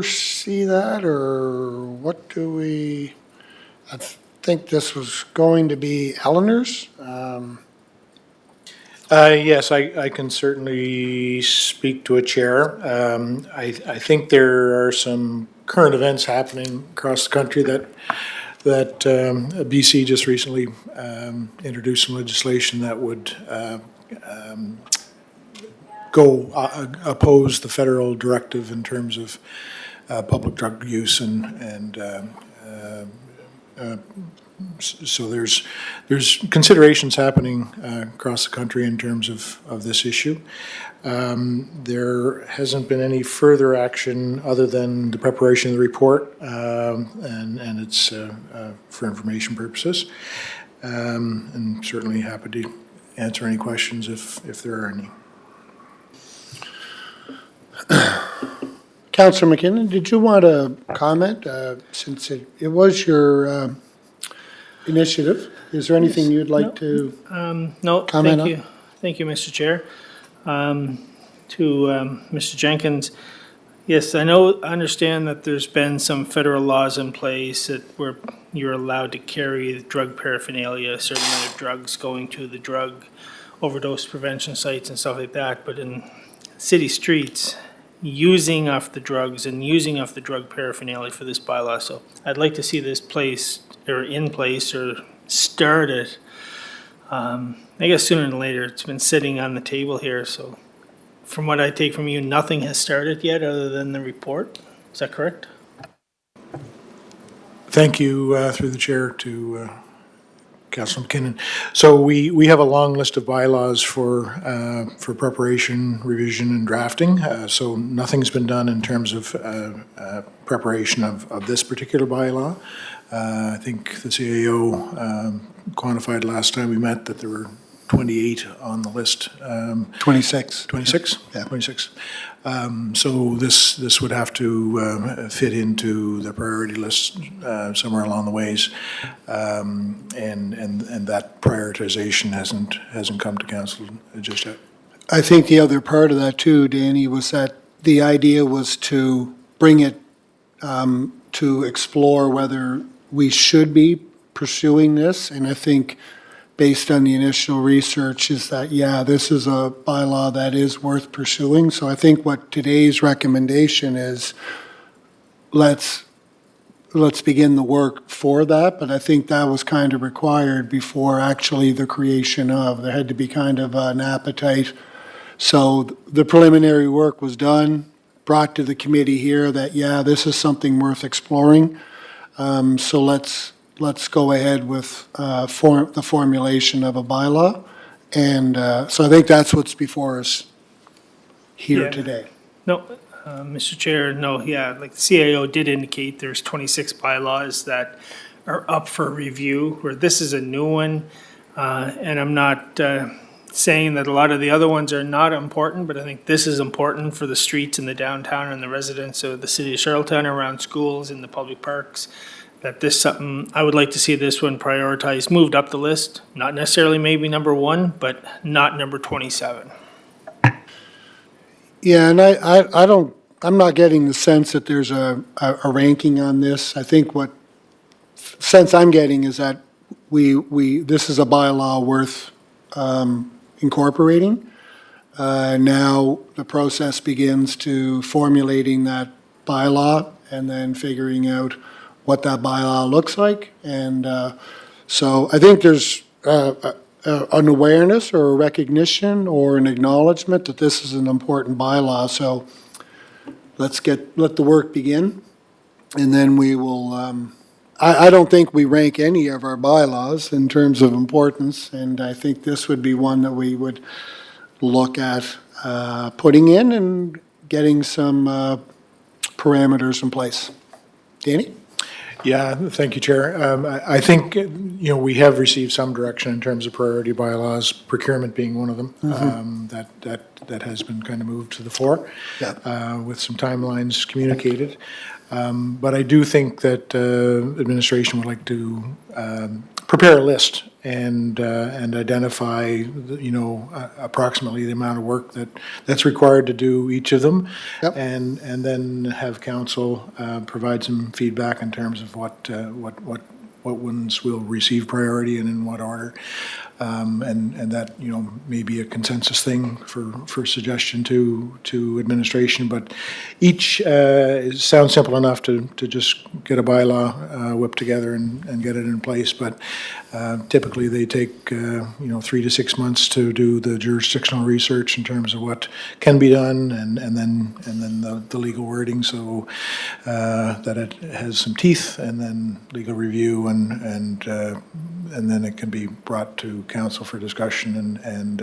see that, or what do we, I think this was going to be Eleanor's. Yes, I can certainly speak to a chair. I think there are some current events happening across the country that BC just recently introduced some legislation that would oppose the federal directive in terms of public drug use so there's considerations happening across the country in terms of this issue. There hasn't been any further action other than the preparation of the report, and it's for information purposes. And certainly happy to answer any questions if there are any. Councillor McKinnon, did you want to comment, since it was your initiative? Is there anything you'd like to No, comment thank you. Thank you, Mr. Chair. To Mr. Jenkins, yes, I understand that there's been some federal laws in place that where you're allowed to carry drug paraphernalia, a certain amount of drugs going to the drug overdose prevention sites and stuff like that, but in city streets, using off the drugs and using off the drug paraphernalia for this bylaw. So I'd like to see this in place or started. I guess sooner than later. It's been sitting on the table here. So from what I take from you, nothing has started yet other than the report. Is that correct? Thank you, through the chair, to Councilor McKinnon. So we have a long list of bylaws for preparation, revision, and drafting. So nothing's been done in terms of preparation of this particular bylaw. I think the CAO quantified last time we met that there were 28 on the list. 26. 26? Yeah. 26. So this would have to fit into the priority list somewhere along the ways, and that prioritization hasn't come to council just yet. I think the other part of that too, Danny, was that the idea was to bring it to explore whether we should be pursuing this, and I think based on the initial research is that, yeah, this is a bylaw that is worth pursuing. So I think what today's recommendation is, let's begin the work for that, but I think that was kind of required before actually the creation of. There had to be kind of an appetite. So the preliminary work was done, brought to the committee here that, yeah, this is something worth exploring. So let's go ahead with the formulation of a bylaw. And so I think that's what's before us here today. No, Mr. Chair, no, yeah, like the CAO did indicate there's 26 bylaws that are up for review, where this is a new one. And I'm not saying that a lot of the other ones are not important, but I think this is important for the streets in the downtown and the residents of the city of Charlottetown, around schools and the public parks. That this something, I would like to see this one prioritized, moved up the list, not necessarily maybe number 1, but not number 27. Yeah, and I'm not getting the sense that there's a ranking on this. I think what sense I'm getting is that this is a bylaw worth incorporating. Now the process begins to formulating that bylaw and then figuring out what that bylaw looks like. And so I think there's an awareness or a recognition or an acknowledgement that this is an important bylaw. So let the work begin, and then we will, I don't think we rank any of our bylaws in terms of importance, and I think this would be one that we would look at putting in and getting some parameters in place. Danny? Yeah, thank you, Chair. I think, we have received some direction in terms of priority bylaws, procurement being one of them, that has been kind of moved to the fore, with some timelines communicated. But I do think that administration would like to prepare a list and identify, approximately the amount of work that's required to do each of them. Yep. And then have council provide some feedback in terms of what ones will receive priority and in what order. And that, may be a consensus thing for suggestion to administration, but each, sounds simple enough to just get a bylaw whipped together and get it in place, but typically they take, 3 to 6 months to do the jurisdictional research in terms of what can be done, and then the legal wording, so that it has some teeth, and then legal review, and then it can be brought to council for discussion and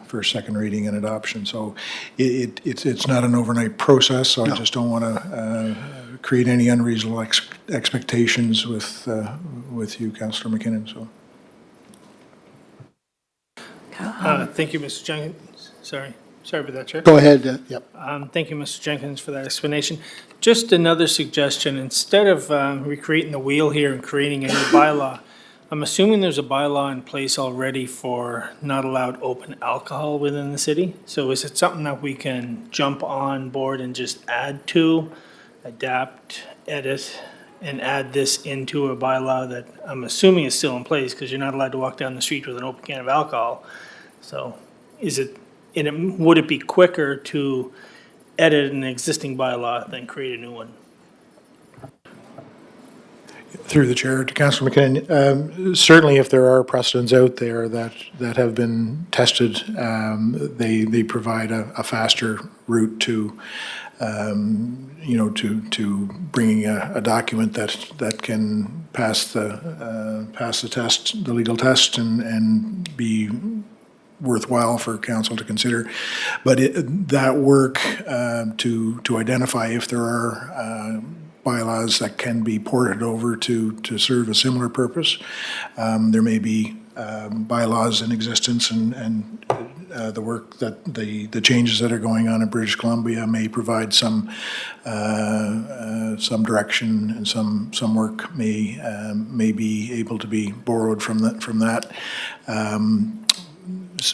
for second reading and adoption. So it's not an overnight process, so I just don't want to create any unreasonable expectations with you, Councillor McKinnon, so. Thank you, Mr. Jenkins. Sorry about that, Chair. Go ahead, yep. Thank you, Mr. Jenkins, for that explanation. Just another suggestion, instead of recreating the wheel here and creating a new bylaw, I'm assuming there's a bylaw in place already for not allowed open alcohol within the city. So is it something that we can jump on board and just add to, adapt, edit, and add this into a bylaw that I'm assuming is still in place, because you're not allowed to walk down the street with an open can of alcohol? So would it be quicker to edit an existing bylaw than create a new one? Through the chair to Councillor McKinnon, certainly if there are precedents out there that have been tested, they provide a faster route to, to bringing a document that can pass the test, the legal test, and be worthwhile for council to consider. But that work to identify if there are bylaws that can be ported over to serve a similar purpose. There may be bylaws in existence, and the work that the changes that are going on in British Columbia may provide some direction, and some work may be able to be borrowed from that.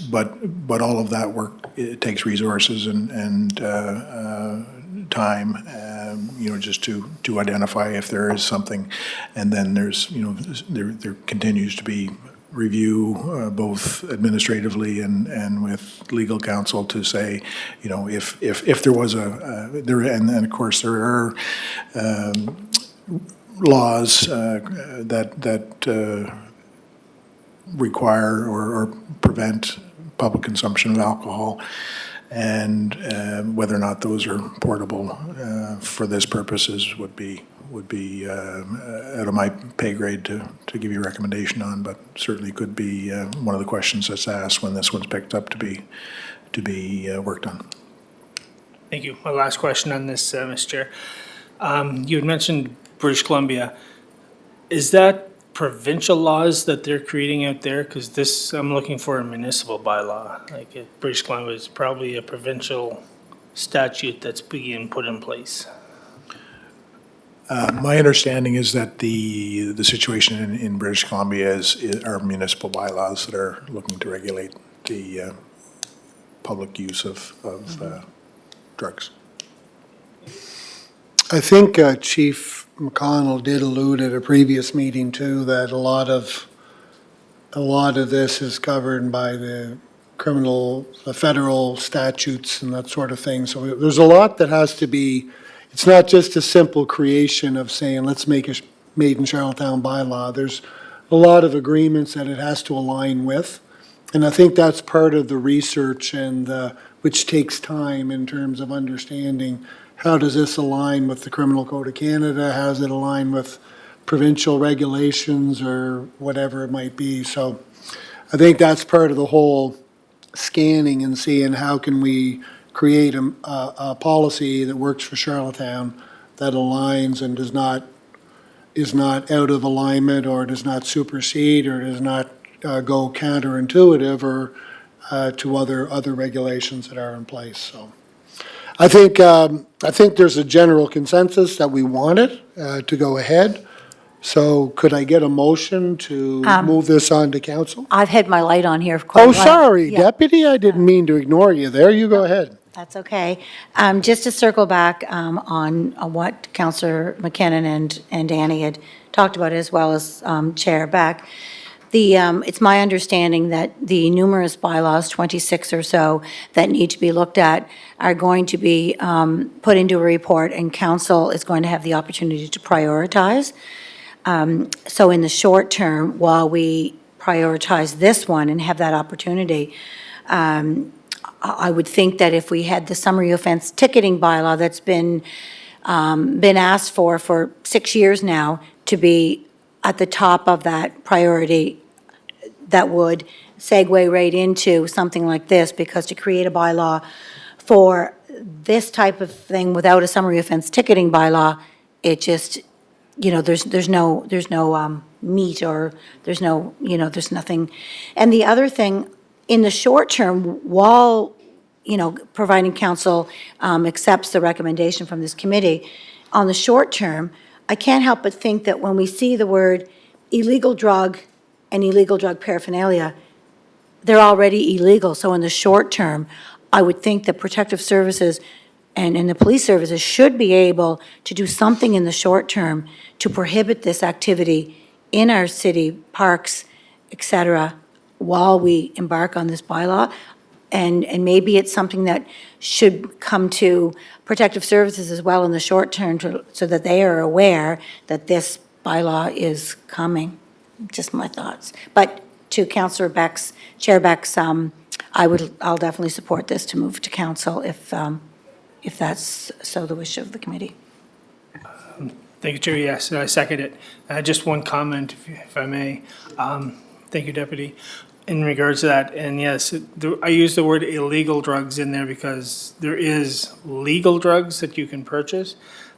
But all of that work, it takes resources and time, just to identify if there is something, and then there's, there continues to be review, both administratively and with legal counsel, to say, if there was and of course there are laws that require or prevent public consumption of alcohol, and whether or not those are portable for this purposes would be out of my pay grade to give you a recommendation on, but certainly could be one of the questions that's asked when this one's picked up to be worked on. Thank you. My last question on this, Mr. Chair. You had mentioned British Columbia. Is that provincial laws that they're creating out there? Because this, I'm looking for a municipal bylaw. Like British Columbia is probably a provincial statute that's being put in place. My understanding is that the situation in British Columbia are municipal bylaws that are looking to regulate the public use of drugs. I think Chief McConnell did allude at a previous meeting too, that a lot of this is governed by the federal statutes and that sort of thing. So there's a lot that has to be, it's not just a simple creation of saying, let's make a made in Charlottetown bylaw. There's a lot of agreements that it has to align with. And I think that's part of the research, and which takes time in terms of understanding how does this align with the Criminal Code of Canada, how does it align with provincial regulations or whatever it might be. So I think that's part of the whole scanning and seeing how can we create a policy that works for Charlottetown, that aligns and is not out of alignment, or does not supersede, or does not go counterintuitive or to other regulations that are in place. So I think there's a general consensus that we want it to go ahead. So could I get a motion to move this on to council? I've had my light on here for quite a Oh, while. sorry, Yeah, Deputy, I didn't mean to ignore you there. You go ahead. that's okay. Just to circle back on what Councillor McKinnon and Danny had talked about, as well as Chair Beck. It's my understanding that the numerous bylaws, 26 or so, that need to be looked at are going to be put into a report, and council is going to have the opportunity to prioritize. So in the short term, while we prioritize this one and have that opportunity, I would think that if we had the summary offense ticketing bylaw that's been asked for 6 years now to be at the top of that priority, that would segue right into something like this, because to create a bylaw for this type of thing without a summary offense ticketing bylaw, it just, there's no meat, or there's no, there's nothing. And the other thing, in the short term, while, providing council accepts the recommendation from this committee, on the short term, I can't help but think that when we see the word illegal drug and illegal drug paraphernalia, they're already illegal. So in the short term, I would think that protective services and the police services should be able to do something in the short term to prohibit this activity in our city parks, et cetera, while we embark on this bylaw. And maybe it's something that should come to protective services as well in the short term, so that they are aware that this bylaw is coming. Just my thoughts. But to Councillor Beck's, Chair Beck's, I'll definitely support this to move to council if that's so the wish of the committee. Thank you, Chair. Yes, I second it. Just one comment, if I may. Thank you, Deputy. In regards to that, and yes, I use the word illegal drugs in there because there is legal drugs that you can purchase,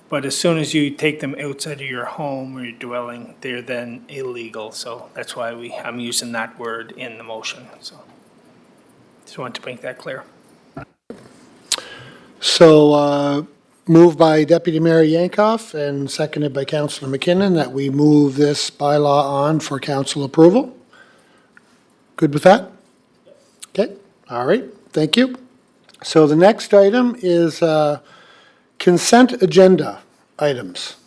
but as soon as you take them outside of your home or your dwelling, they're then illegal. So that's why I'm using that word in the motion. So just wanted to make that clear. So moved by Deputy Mayor Yankoff and seconded by Councillor McKinnon that we move this bylaw on for council approval. Good with that? Okay, all right, thank you. So the next item is consent agenda items.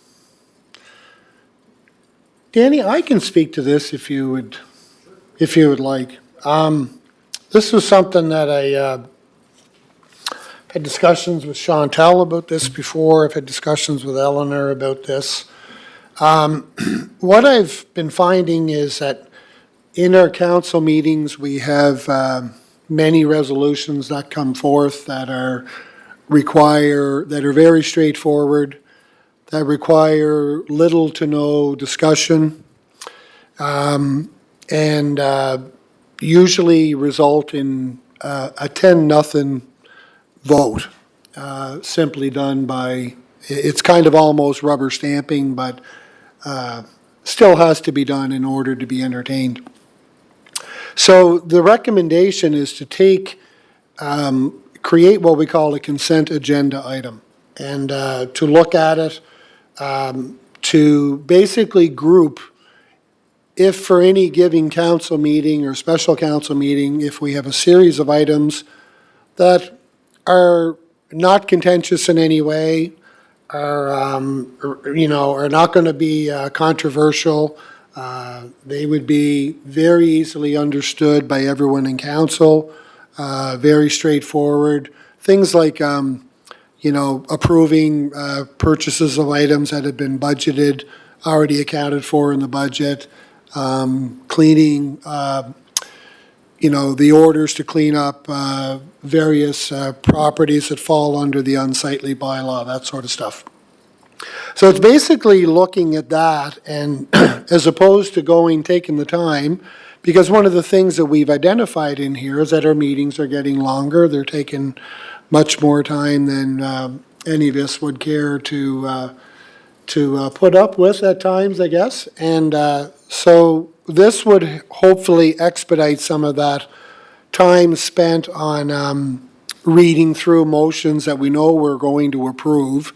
Danny, I can speak to this if you would like. This was something that I had discussions with Chantel about this before. I've had discussions with Eleanor about this. What I've been finding is that in our council meetings, we have many resolutions that come forth that are very straightforward, that require little to no discussion, and usually result in a 10-0 vote, simply done by, it's kind of almost rubber stamping, but still has to be done in order to be entertained. So the recommendation is to create what we call a consent agenda item, and to look at it, to basically group, if for any given council meeting or special council meeting, if we have a series of items that are not contentious in any way, are not going to be controversial. They would be very easily understood by everyone in council, very straightforward. Things like, approving purchases of items that have been budgeted, already accounted for in the budget, cleaning, the orders to clean up various properties that fall under the unsightly bylaw, that sort of stuff. So it's basically looking at that, and as opposed to taking the time, because one of the things that we've identified in here is that our meetings are getting longer. They're taking much more time than any of us would care to put up with at times, I guess. And so this would hopefully expedite some of that time spent on reading through motions that we know we're going to approve,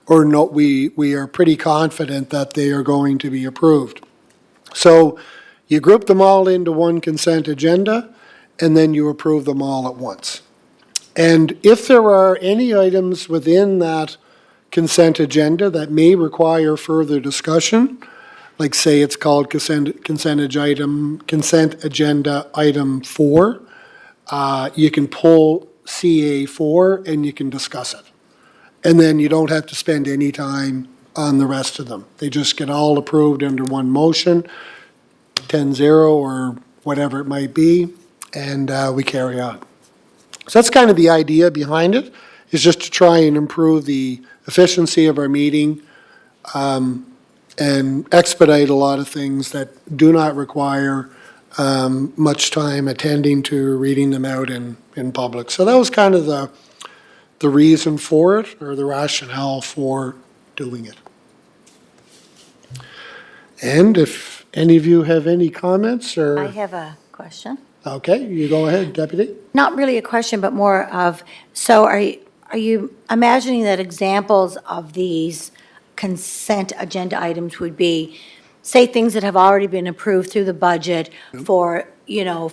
or no, we are pretty confident that they are going to be approved. So you group them all into one consent agenda, and then you approve them all at once. And if there are any items within that consent agenda that may require further discussion, like say it's called consent agenda item 4, you can pull CA 4 and you can discuss it. And then you don't have to spend any time on the rest of them. They just get all approved under one motion, 10-0 or whatever it might be, and we carry on. So that's kind of the idea behind it, is just to try and improve the efficiency of our meeting, and expedite a lot of things that do not require much time attending to reading them out in public. So that was kind of the reason for it, or the rationale for doing it. And if any of you have any comments, I or, have a question. okay, you go ahead, Deputy. Not really a question, but more of, so are you imagining that examples of these consent agenda items would be, say, things that have already been approved through the budget for,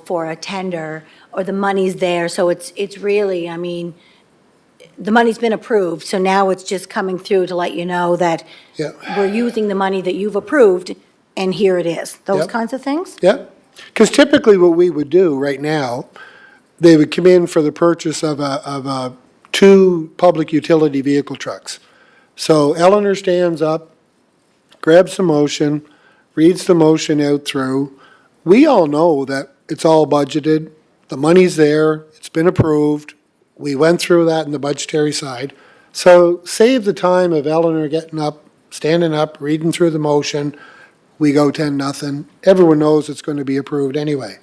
for a tender, or the money's there, so it's really, I mean, the money's been approved, so now it's just coming through to let you know that Yeah. we're using the money that you've approved, and here it is. Those Yep. kinds of things? Yeah, because typically what we would do right now, they would come in for the purchase of 2 public utility vehicle trucks. So Eleanor stands up, grabs the motion, reads the motion out through. We all know that it's all budgeted, the money's there, it's been approved. We went through that in the budgetary side. So save the time of Eleanor getting up, standing up, reading through the motion. We go 10-0. Everyone knows it's going to be approved anyway.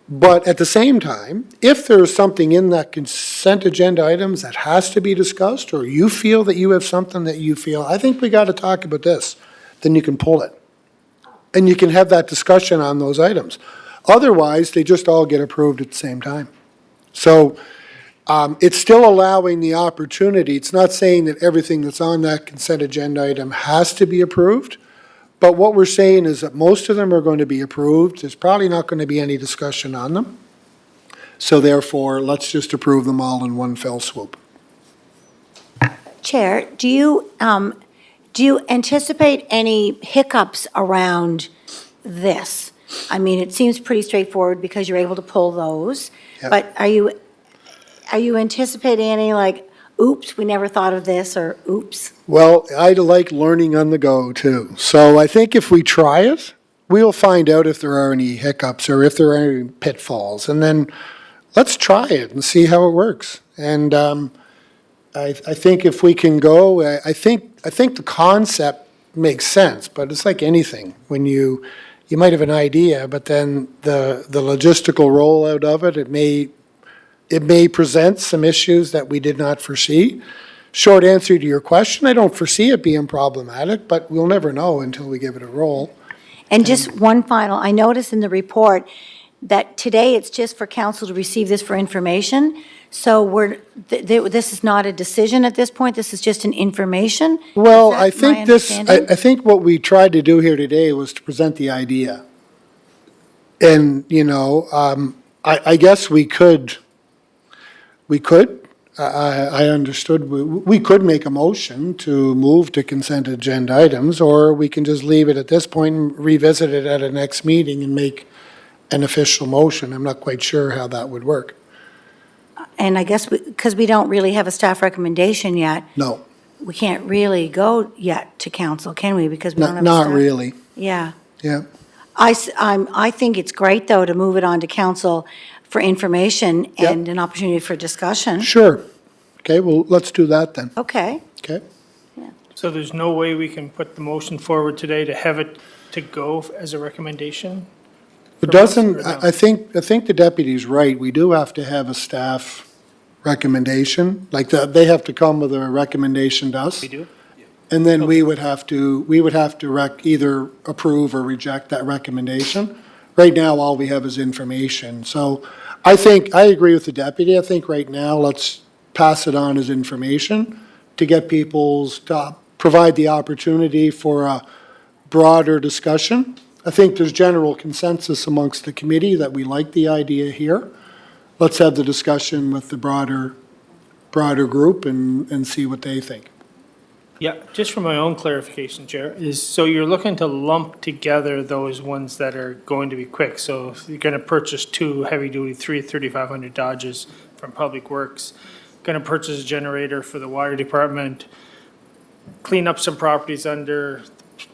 But at the same time, if there is something in that consent agenda items that has to be discussed, or you feel that you have something that you feel, I think we got to talk about this, then you can pull it. And you can have that discussion on those items. Otherwise, they just all get approved at the same time. So it's still allowing the opportunity. It's not saying that everything that's on that consent agenda item has to be approved. But what we're saying is that most of them are going to be approved. There's probably not going to be any discussion on them. So therefore, let's just approve them all in one fell swoop. Chair, do you anticipate any hiccups around this? I mean, it seems pretty straightforward because you're able to pull those. Yep. But are you anticipating any, like, oops, we never thought of this, or oops? Well, I like learning on the go too. So I think if we try it, we'll find out if there are any hiccups or if there are any pitfalls. And then let's try it and see how it works. And I think if we can go, I think the concept makes sense, but it's like anything. When you might have an idea, but then the logistical rollout of it, it may present some issues that we did not foresee. Short answer to your question, I don't foresee it being problematic, but we'll never know until we give it a roll. And just one final, I noticed in the report that today it's just for council to receive this for information. So this is not a decision at this point, this is just an information? Well, Is that I think my this, understanding? I think what we tried to do here today was to present the idea. And, I guess we could, I understood, we could make a motion to move to consent agenda items, or we can just leave it at this point and revisit it at a next meeting and make an official motion. I'm not quite sure how that would work. And I guess, because we don't really have a staff recommendation yet, No, we can't really go yet to council, can we? Because we don't have a not staff. really, Yeah. yeah. I think it's great, though, to move it on to council for information Yep. and an opportunity for discussion. Sure. Okay, well, let's do that then, Okay. okay? So there's no way we can put the motion forward today to have it to go as a recommendation? It from us, doesn't, or no? I think the deputy's right. We do have to have a staff recommendation, like they have to come with a recommendation to us. We do? And then we would have to either approve or reject that recommendation. Right now, all we have is information. So I agree with the deputy. I think right now, let's pass it on as information. to get to provide the opportunity for a broader discussion. I think there's general consensus amongst the committee that we like the idea here. Let's have the discussion with the broader group and see what they think. Yeah, just for my own clarification, Chair, so you're looking to lump together those ones that are going to be quick. So if you're going to purchase 2 heavy-duty 3,500 Dodges from Public Works, going to purchase a generator for the water department, clean up some properties under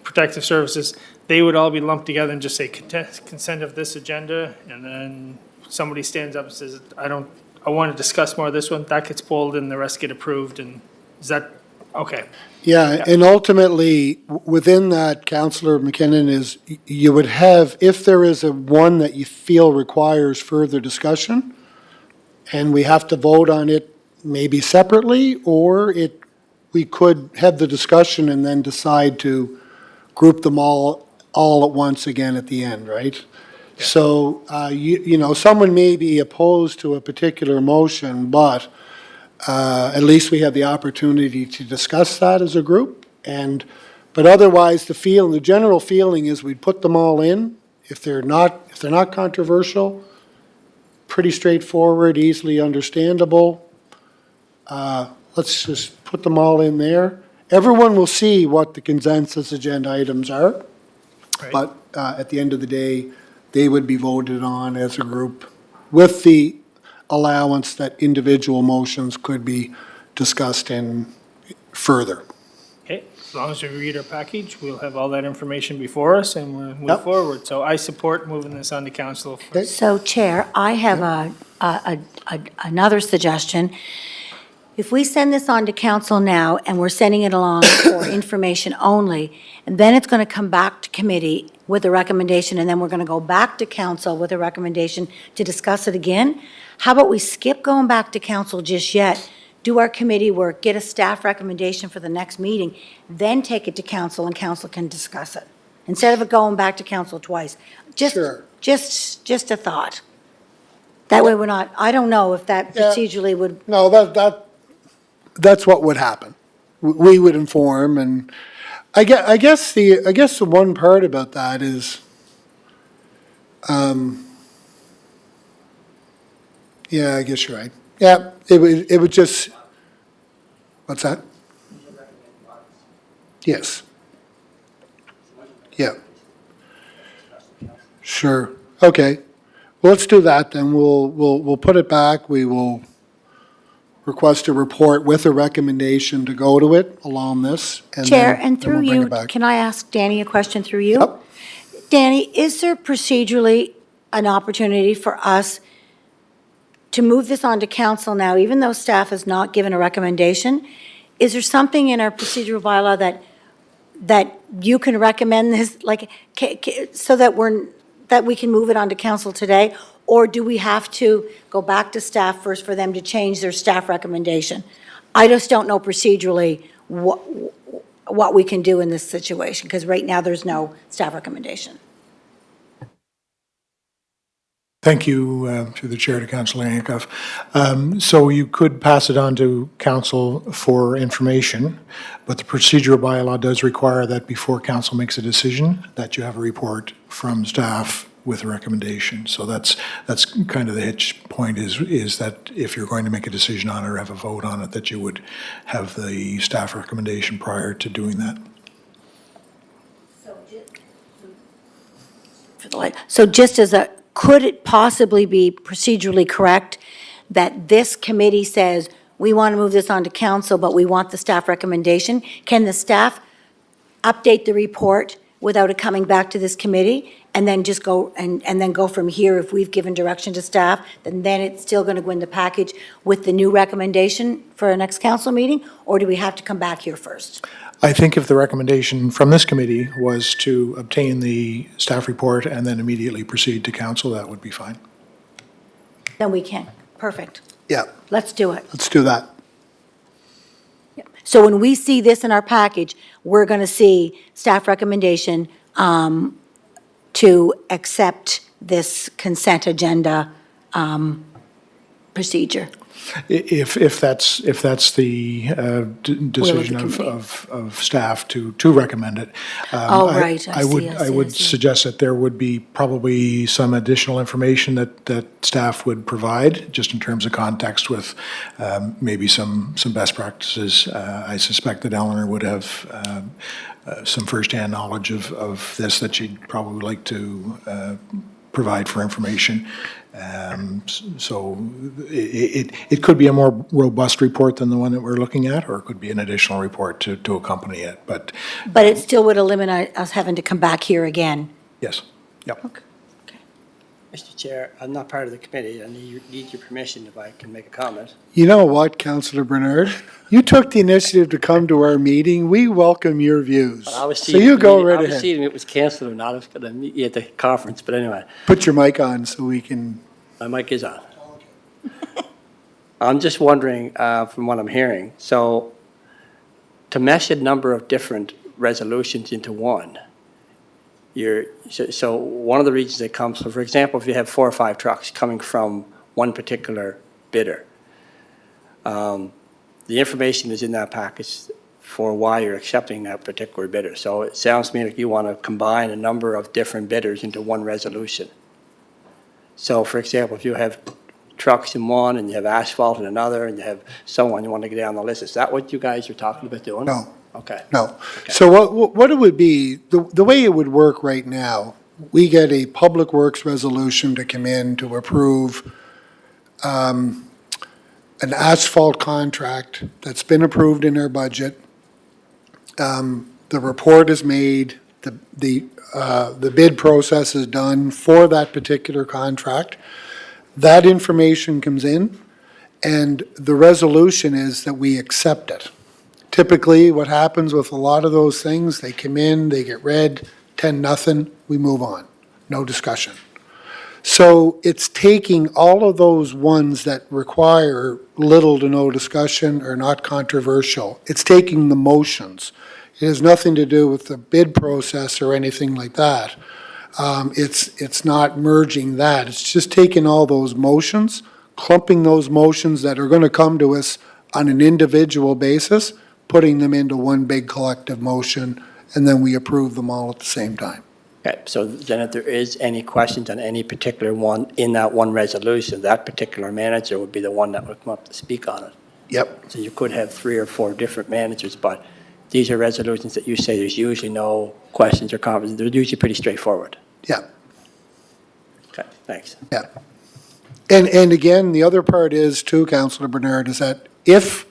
protective services, they would all be lumped together and just say consent of this agenda, and then somebody stands up and says, I want to discuss more of this one, that gets pulled and the rest get approved, and is that, okay. Yeah, and ultimately, within that, Councillor McKinnon, is you would have, if there is one that you feel requires further discussion, and we have to vote on it maybe separately, or we could have the discussion and then decide to group them all at once again at the end, right? Yeah. So, someone may be opposed to a particular motion, but at least we have the opportunity to discuss that as a group. But otherwise, the general feeling is we'd put them all in. If they're not controversial, pretty straightforward, easily understandable. Let's just put them all in there. Everyone will see what the consensus agenda items are. Right. But at the end of the day, they would be voted on as a group with the allowance that individual motions could be discussed in further. Okay, as long as we read our package, we'll have all that information before us and we'll move Yep. forward. So I support moving this on to council. Okay. So Chair, I have another suggestion. If we send this on to council now and we're sending it along for information only, and then it's going to come back to committee with a recommendation, and then we're going to go back to council with a recommendation to discuss it again, how about we skip going back to council just yet, do our committee work, get a staff recommendation for the next meeting, then take it to council and council can discuss it, instead of it going back to council twice. Sure. Just a thought. That way we're not, I don't know if that Yeah. procedurally would. No, that's what would happen. We would inform, and I guess the one part about that is, yeah, I guess you're right. Yeah, it would just, what's that? Yes. Yeah. Sure. Okay. Well, let's do that then. We'll put it back. We will request a report with a recommendation to go to it along this. Chair, then and we'll through bring you, it back. can I ask Danny a question through you? Yep. Danny, is there procedurally an opportunity for us to move this on to council now, even though staff has not given a recommendation? Is there something in our procedural bylaw that you can recommend this, like, so that we can move it on to council today? Or do we have to go back to staff first for them to change their staff recommendation? I just don't know procedurally what we can do in this situation, because right now there's no staff recommendation. Thank you, through the chair, to Councillor Ankoff. So you could pass it on to council for information, but the procedural bylaw does require that before council makes a decision, that you have a report from staff with a recommendation. So that's kind of the hitch point, is that if you're going to make a decision on it or have a vote on it, that you would have the staff recommendation prior to doing that. So just as could it possibly be procedurally correct that this committee says, we want to move this on to council, but we want the staff recommendation? Can the staff update the report without it coming back to this committee, and then just go, and then go from here? If we've given direction to staff, then it's still going to go in the package with the new recommendation for our next council meeting? Or do we have to come back here first? I think if the recommendation from this committee was to obtain the staff report and then immediately proceed to council, that would be fine. Then we can. Perfect. Yeah, Let's do it. let's do that. So when we see this in our package, we're going to see staff recommendation to accept this consent agenda procedure. If that's the decision committee. of staff to recommend it. Oh, right. I see, I I see, I would see. suggest that there would be probably some additional information that staff would provide, just in terms of context with maybe some best practices. I suspect that Eleanor would have some firsthand knowledge of this that she'd probably like to provide for information. So it could be a more robust report than the one that we're looking at, or it could be an additional report to accompany it, but But it still would eliminate us having to come back here again. yes, yep. Mr. Chair, I'm not part of the committee. I need your permission if I can make a comment. You know what, Councillor Bernard? You took the initiative to come to our meeting. We welcome your views. I was So seeing you if go the- right I was ahead. seeing if it was canceled or not. I was going to meet you at the conference, but anyway, Put your mic on so we can, my mic is on. I'm just wondering, from what I'm hearing, so to mesh a number of different resolutions into one, so one of the reasons it comes, so for example, if you have 4 or 5 trucks coming from one particular bidder, the information is in that package for why you're accepting that particular bidder. So it sounds to me like you want to combine a number of different bidders into one resolution. So for example, if you have trucks in one and you have asphalt in another and you have so on, you want to get down the list, is that what you guys are talking about doing? no. Okay. No. So what it would be, the way it would work right now, we get a Public Works resolution to come in to approve an asphalt contract that's been approved in our budget. The report is made, the bid process is done for that particular contract. That information comes in, and the resolution is that we accept it. Typically, what happens with a lot of those things, they come in, they get read, 10-0, we move on, no discussion. So it's taking all of those ones that require little to no discussion or not controversial. It's taking the motions. It has nothing to do with the bid process or anything like that. It's not merging that. It's just taking all those motions, clumping those motions that are going to come to us on an individual basis, putting them into one big collective motion, and then we approve them all at the same time. Okay, so then if there is any questions on any particular one in that one resolution, that particular manager would be the one that would come up to speak on it. Yep. So you could have 3 or 4 different managers, but these are resolutions that you say there's usually no questions or comments. They're usually pretty straightforward. Yeah. Okay, thanks. Yeah. And again, the other part is too, Councillor Bernard, is that if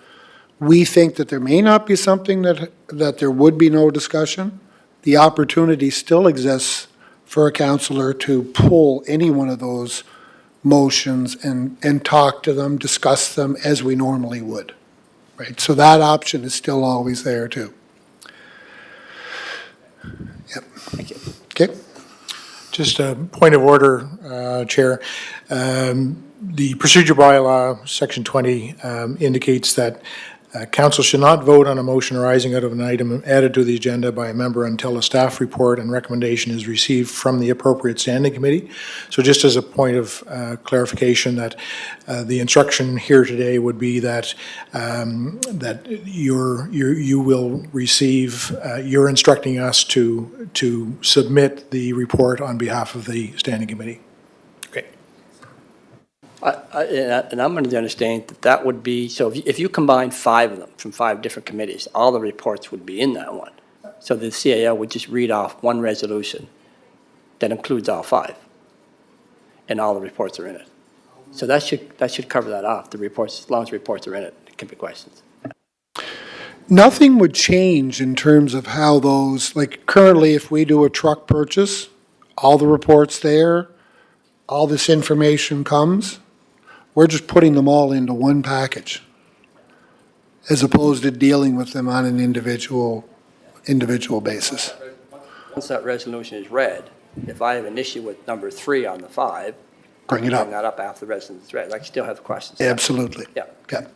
we think that there may not be something that there would be no discussion, the opportunity still exists for a councillor to pull any one of those motions and talk to them, discuss them as we normally would, right? So that option is still always there too. Yep. Thank you. Okay. Just a point of order, Chair. The procedure bylaw, Section 20, indicates that council should not vote on a motion arising out of an item added to the agenda by a member until a staff report and recommendation is received from the appropriate standing committee. So just as a point of clarification, that the instruction here today would be that that you will receive, you're instructing us to submit the report on behalf of the standing committee. Okay. And I'm under the understanding that that would be, so if you combine 5 of them from 5 different committees, all the reports would be in that one. So the CAO would just read off one resolution that includes all 5, and all the reports are in it. So that should cover that off, the reports, as long as the reports are in it, it can be questions. Nothing would change in terms of how those, like currently if we do a truck purchase, all the reports there, all this information comes, we're just putting them all into one package, as opposed to dealing with them on an individual basis. Once that resolution is read, if I have an issue with number 3 on the 5, Bring it bring up. that up after the resolution is read. I can still have questions. Absolutely. Yeah. Yeah.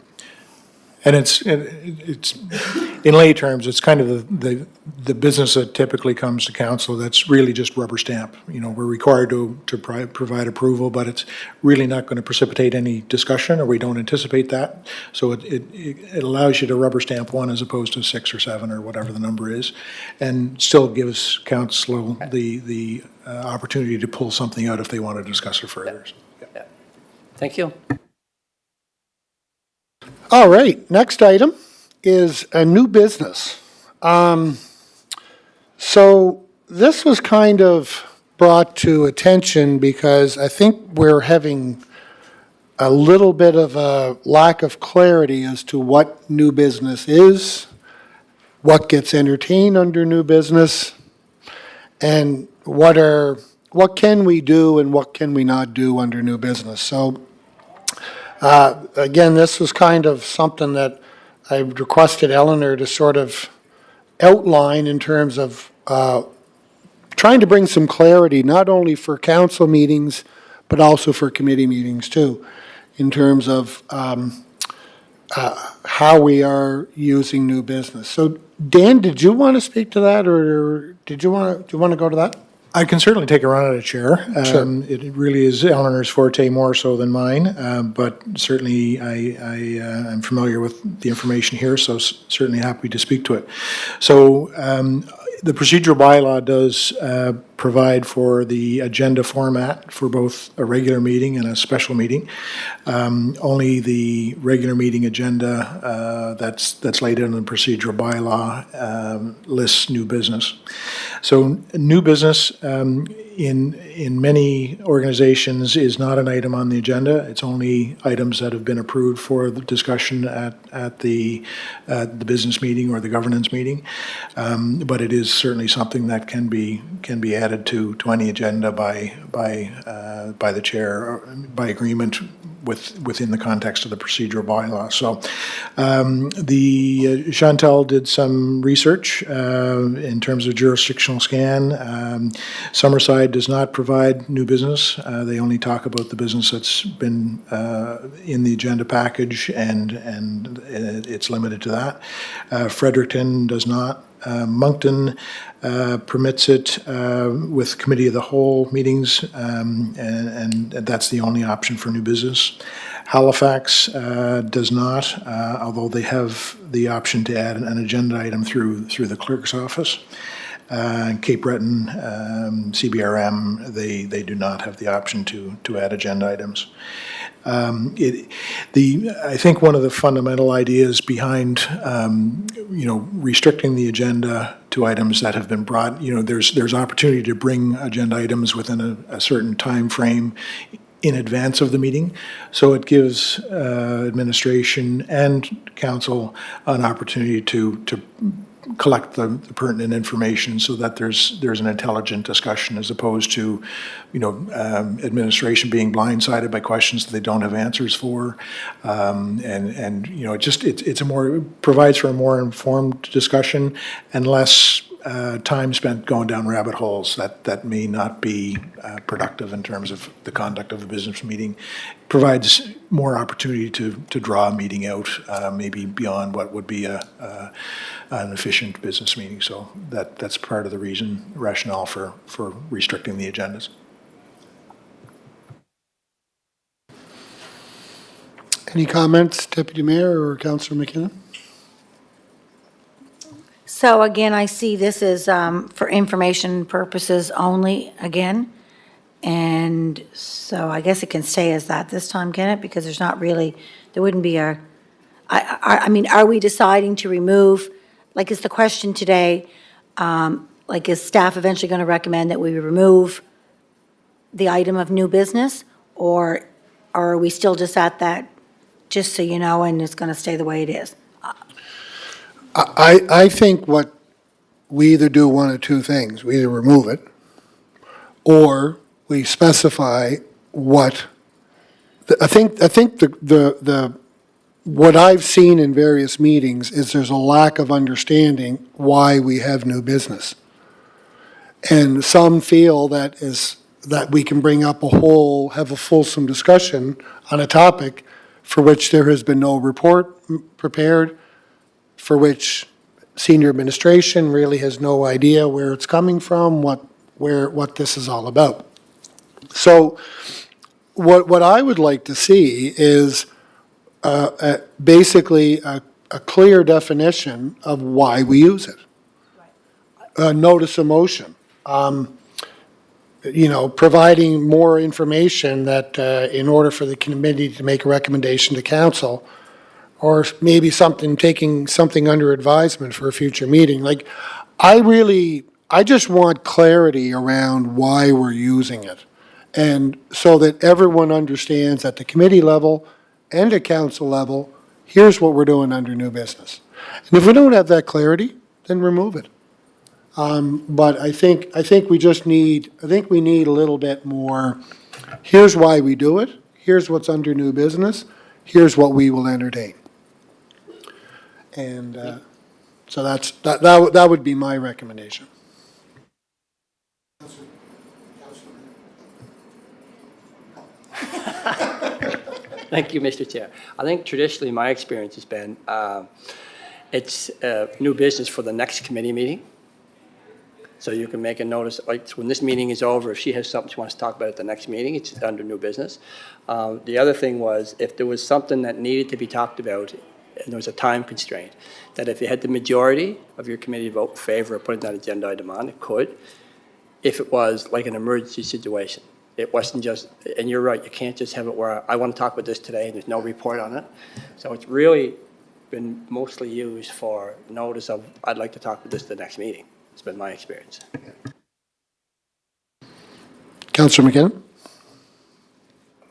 And it's, in lay terms, it's kind of the business that typically comes to council that's really just rubber stamp. You know, we're required to provide approval, but it's really not going to precipitate any discussion, or we don't anticipate that. So it allows you to rubber stamp one as opposed to 6 or 7 or whatever the number is, and still gives council the opportunity to pull something out if they want to discuss it further. Thank you. All right, next item is a new business. So this was kind of brought to attention because I think we're having a little bit of a lack of clarity as to what new business is, what gets entertained under new business, and what can we do and what can we not do under new business. So again, this was kind of something that I requested Eleanor to sort of outline in terms of trying to bring some clarity, not only for council meetings, but also for committee meetings too, in terms of how we are using new business. So Dan, did you want to speak to that, or do you want to go to that? I can certainly take a run at it, Chair. Sure. It really is Eleanor's forte more so than mine, but certainly I'm familiar with the information here, so certainly happy to speak to it. So the procedural bylaw does provide for the agenda format for both a regular meeting and a special meeting. Only the regular meeting agenda that's laid out in the procedural bylaw lists new business. So new business in many organizations is not an item on the agenda. It's only items that have been approved for the discussion at the business meeting or the governance meeting. But it is certainly something that can be added to any agenda by the chair, or by agreement within the context of the procedural bylaw. So Chantal did some research in terms of jurisdictional scan. Summerside does not provide new business. They only talk about the business that's been in the agenda package, and it's limited to that. Fredericton does not. Moncton permits it with committee of the whole meetings, and that's the only option for new business. Halifax does not, although they have the option to add an agenda item through the clerk's office. Cape Breton, CBRM, they do not have the option to add agenda items. I think one of the fundamental ideas behind, restricting the agenda to items that have been brought, there's opportunity to bring agenda items within a certain time frame in advance of the meeting. So it gives administration and council an opportunity to collect the pertinent information so that there's an intelligent discussion, as opposed to, administration being blindsided by questions that they don't have answers for. It provides for a more informed discussion and less time spent going down rabbit holes that may not be productive in terms of the conduct of a business meeting. Provides more opportunity to draw a meeting out, maybe beyond what would be an efficient business meeting. So that's part of the rationale for restricting the agendas. Any comments, Deputy Mayor or Councillor McKinnon? So again, I see this is for information purposes only again. And so I guess it can stay as that this time, can it? Because there wouldn't be I mean, are we deciding to remove, like is the question today, is staff eventually going to recommend that we remove the item of new business? Or are we still just at that, just so you know, and it's going to stay the way it is? I think what we either do one of two things. We either remove it, or we specify what, I think what I've seen in various meetings is there's a lack of understanding why we have new business. And some feel that we can bring up have a fulsome discussion on a topic for which there has been no report prepared, for which senior administration really has no idea where it's coming from, what this is all about. So what I would like to see is basically a clear definition of why we use it. Notice of motion. Providing more information that in order for the committee to make a recommendation to council, or maybe taking something under advisement for a future meeting. Like, I just want clarity around why we're using it. And so that everyone understands at the committee level and at council level, here's what we're doing under new business. And if we don't have that clarity, then remove it. But I think we need a little bit more, here's why we do it, here's what's under new business, here's what we will entertain. And so that would be my recommendation. Thank you, Mr. Chair. I think traditionally, my experience has been, it's new business for the next committee meeting. So you can make a notice, like, when this meeting is over, if she has something she wants to talk about at the next meeting, it's under new business. The other thing was, if there was something that needed to be talked about, and there was a time constraint, that if you had the majority of your committee vote in favor of putting that agenda item on, it could, if it was like an emergency situation. It wasn't just, and you're right, you can't just have it where I want to talk about this today and there's no report on it. So it's really been mostly used for notice of, I'd like to talk about this at the next meeting. It's been my experience. Councillor McKinnon?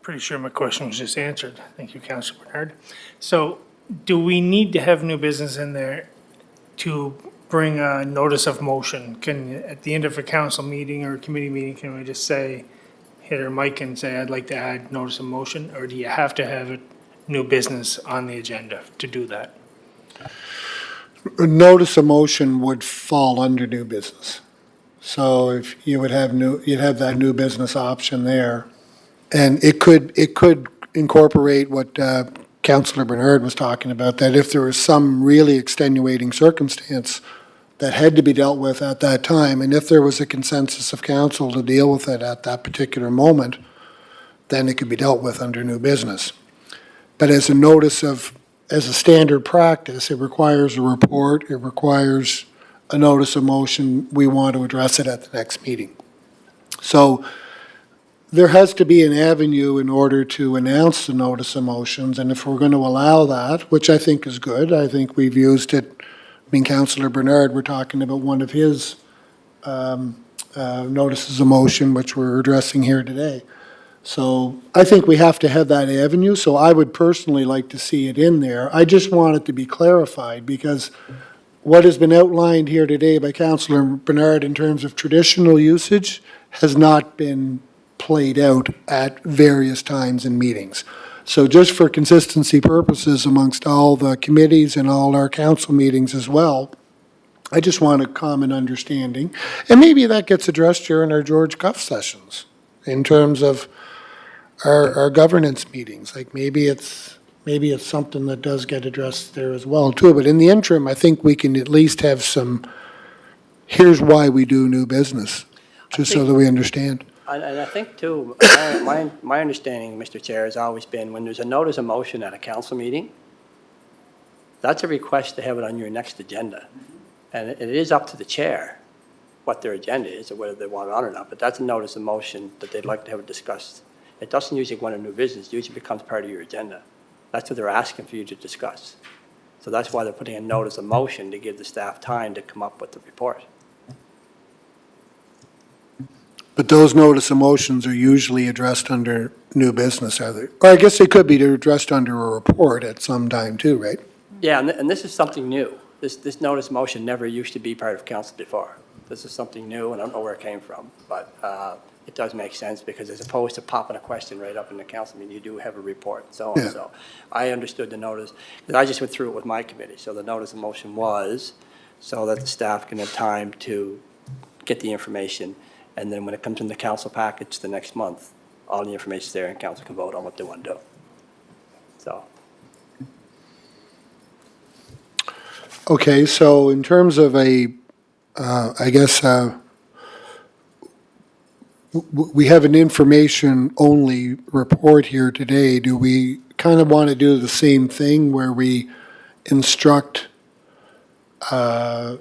Pretty sure my question was just answered. Thank you, Councillor Bernard. So do we need to have new business in there to bring a notice of motion? Can, at the end of a council meeting or a committee meeting, can we just say, hit our mic and say, I'd like to add notice of motion? Or do you have to have new business on the agenda to do that? A notice of motion would fall under new business. So if you would have you'd have that new business option there. And it could incorporate what Councillor Bernard was talking about, that if there was some really extenuating circumstance that had to be dealt with at that time, and if there was a consensus of council to deal with it at that particular moment, then it could be dealt with under new business. But as a standard practice, it requires a report, it requires a notice of motion, we want to address it at the next meeting. So there has to be an avenue in order to announce the notice of motions, and if we're going to allow that, which I think is good, I think we've used it. I mean, Councillor Bernard, we're talking about one of his notices of motion, which we're addressing here today. So I think we have to have that avenue, so I would personally like to see it in there. I just want it to be clarified, because what has been outlined here today by Councillor Bernard in terms of traditional usage has not been played out at various times in meetings. So just for consistency purposes amongst all the committees and all our council meetings as well, I just want a common understanding. And maybe that gets addressed during our George Cuff sessions in terms of our governance meetings. Like maybe it's something that does get addressed there as well too. But in the interim, I think we can at least have some, here's why we do new business, just so that we understand. And I think too, my understanding, Mr. Chair, has always been when there's a notice of motion at a council meeting, that's a request to have it on your next agenda. And it is up to the chair what their agenda is or whether they want it on or not, but that's a notice of motion that they'd like to have it discussed. It doesn't usually go into new business, it usually becomes part of your agenda. That's what they're asking for you to discuss. So that's why they're putting a notice of motion to give the staff time to come up with the report. But those notice of motions are usually addressed under new business, are they? Or I guess they could be addressed under a report at some time too, right? Yeah, and this is something new. This notice of motion never used to be part of council before. This is something new, and I don't know where it came from, but it does make sense because as opposed to popping a question right up in the council meeting, you do have a report and so on. Yeah. So I understood the notice, because I just went through it with my committee. So the notice of motion was so that the staff can have time to get the information, and then when it comes in the council package the next month, all the information's there and council can vote on what they want to do. So. Okay, so in terms of I guess, we have an information-only report here today. Do we kind of want to do the same thing where we instruct Eleanor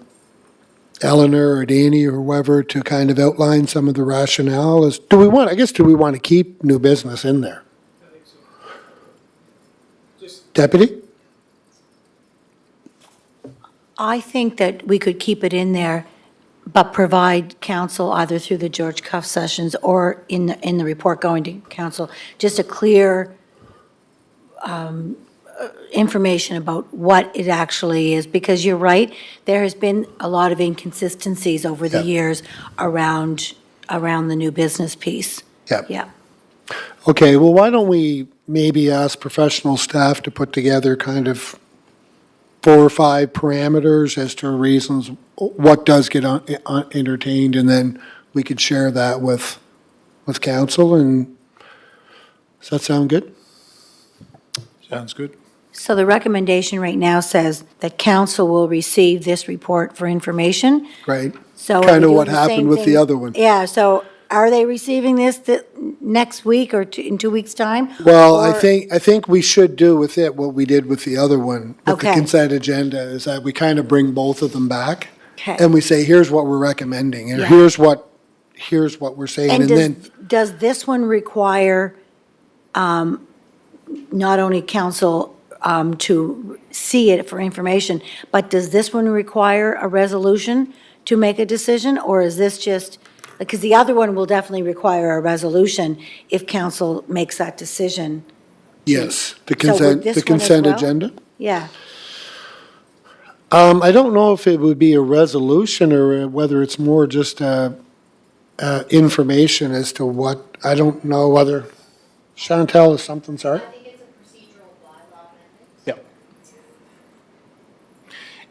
or Danny or whoever to kind of outline some of the rationale? Do we want to keep new business in there? Deputy? I think that we could keep it in there, but provide council either through the George Cuff sessions or in the report going to council, just a clear information about what it actually is, because you're right, there has been a lot of inconsistencies over the Yeah. years around the new business piece. Yeah. Yeah. Okay, well, why don't we maybe ask professional staff to put together kind of 4 or 5 parameters as to reasons, what does get entertained, and then we could share that with council, and does that sound good? Sounds good. So the recommendation right now says that council will receive this report for information. Right? So are Kind we of what doing the same happened with the thing? other one. Yeah, so are they receiving this next week or in 2 weeks' time? Well, I Or- think we should do with it what we did with the other one, with the Okay. consent agenda, is that we kind of bring both of them back. Okay. And we say, here's what we're recommending, and Yeah. here's what we're saying, And and then, does this one require not only council to see it for information, but does this one require a resolution to make a decision? Or is this just, because the other one will definitely require a resolution if council makes that decision. yes, the So would consent, this the one as consent well? agenda. Yeah, I don't know if it would be a resolution or whether it's more just information as to what, I don't know whether, Chantel is something, sorry? I think it's a procedural bylaw amendment. Yep.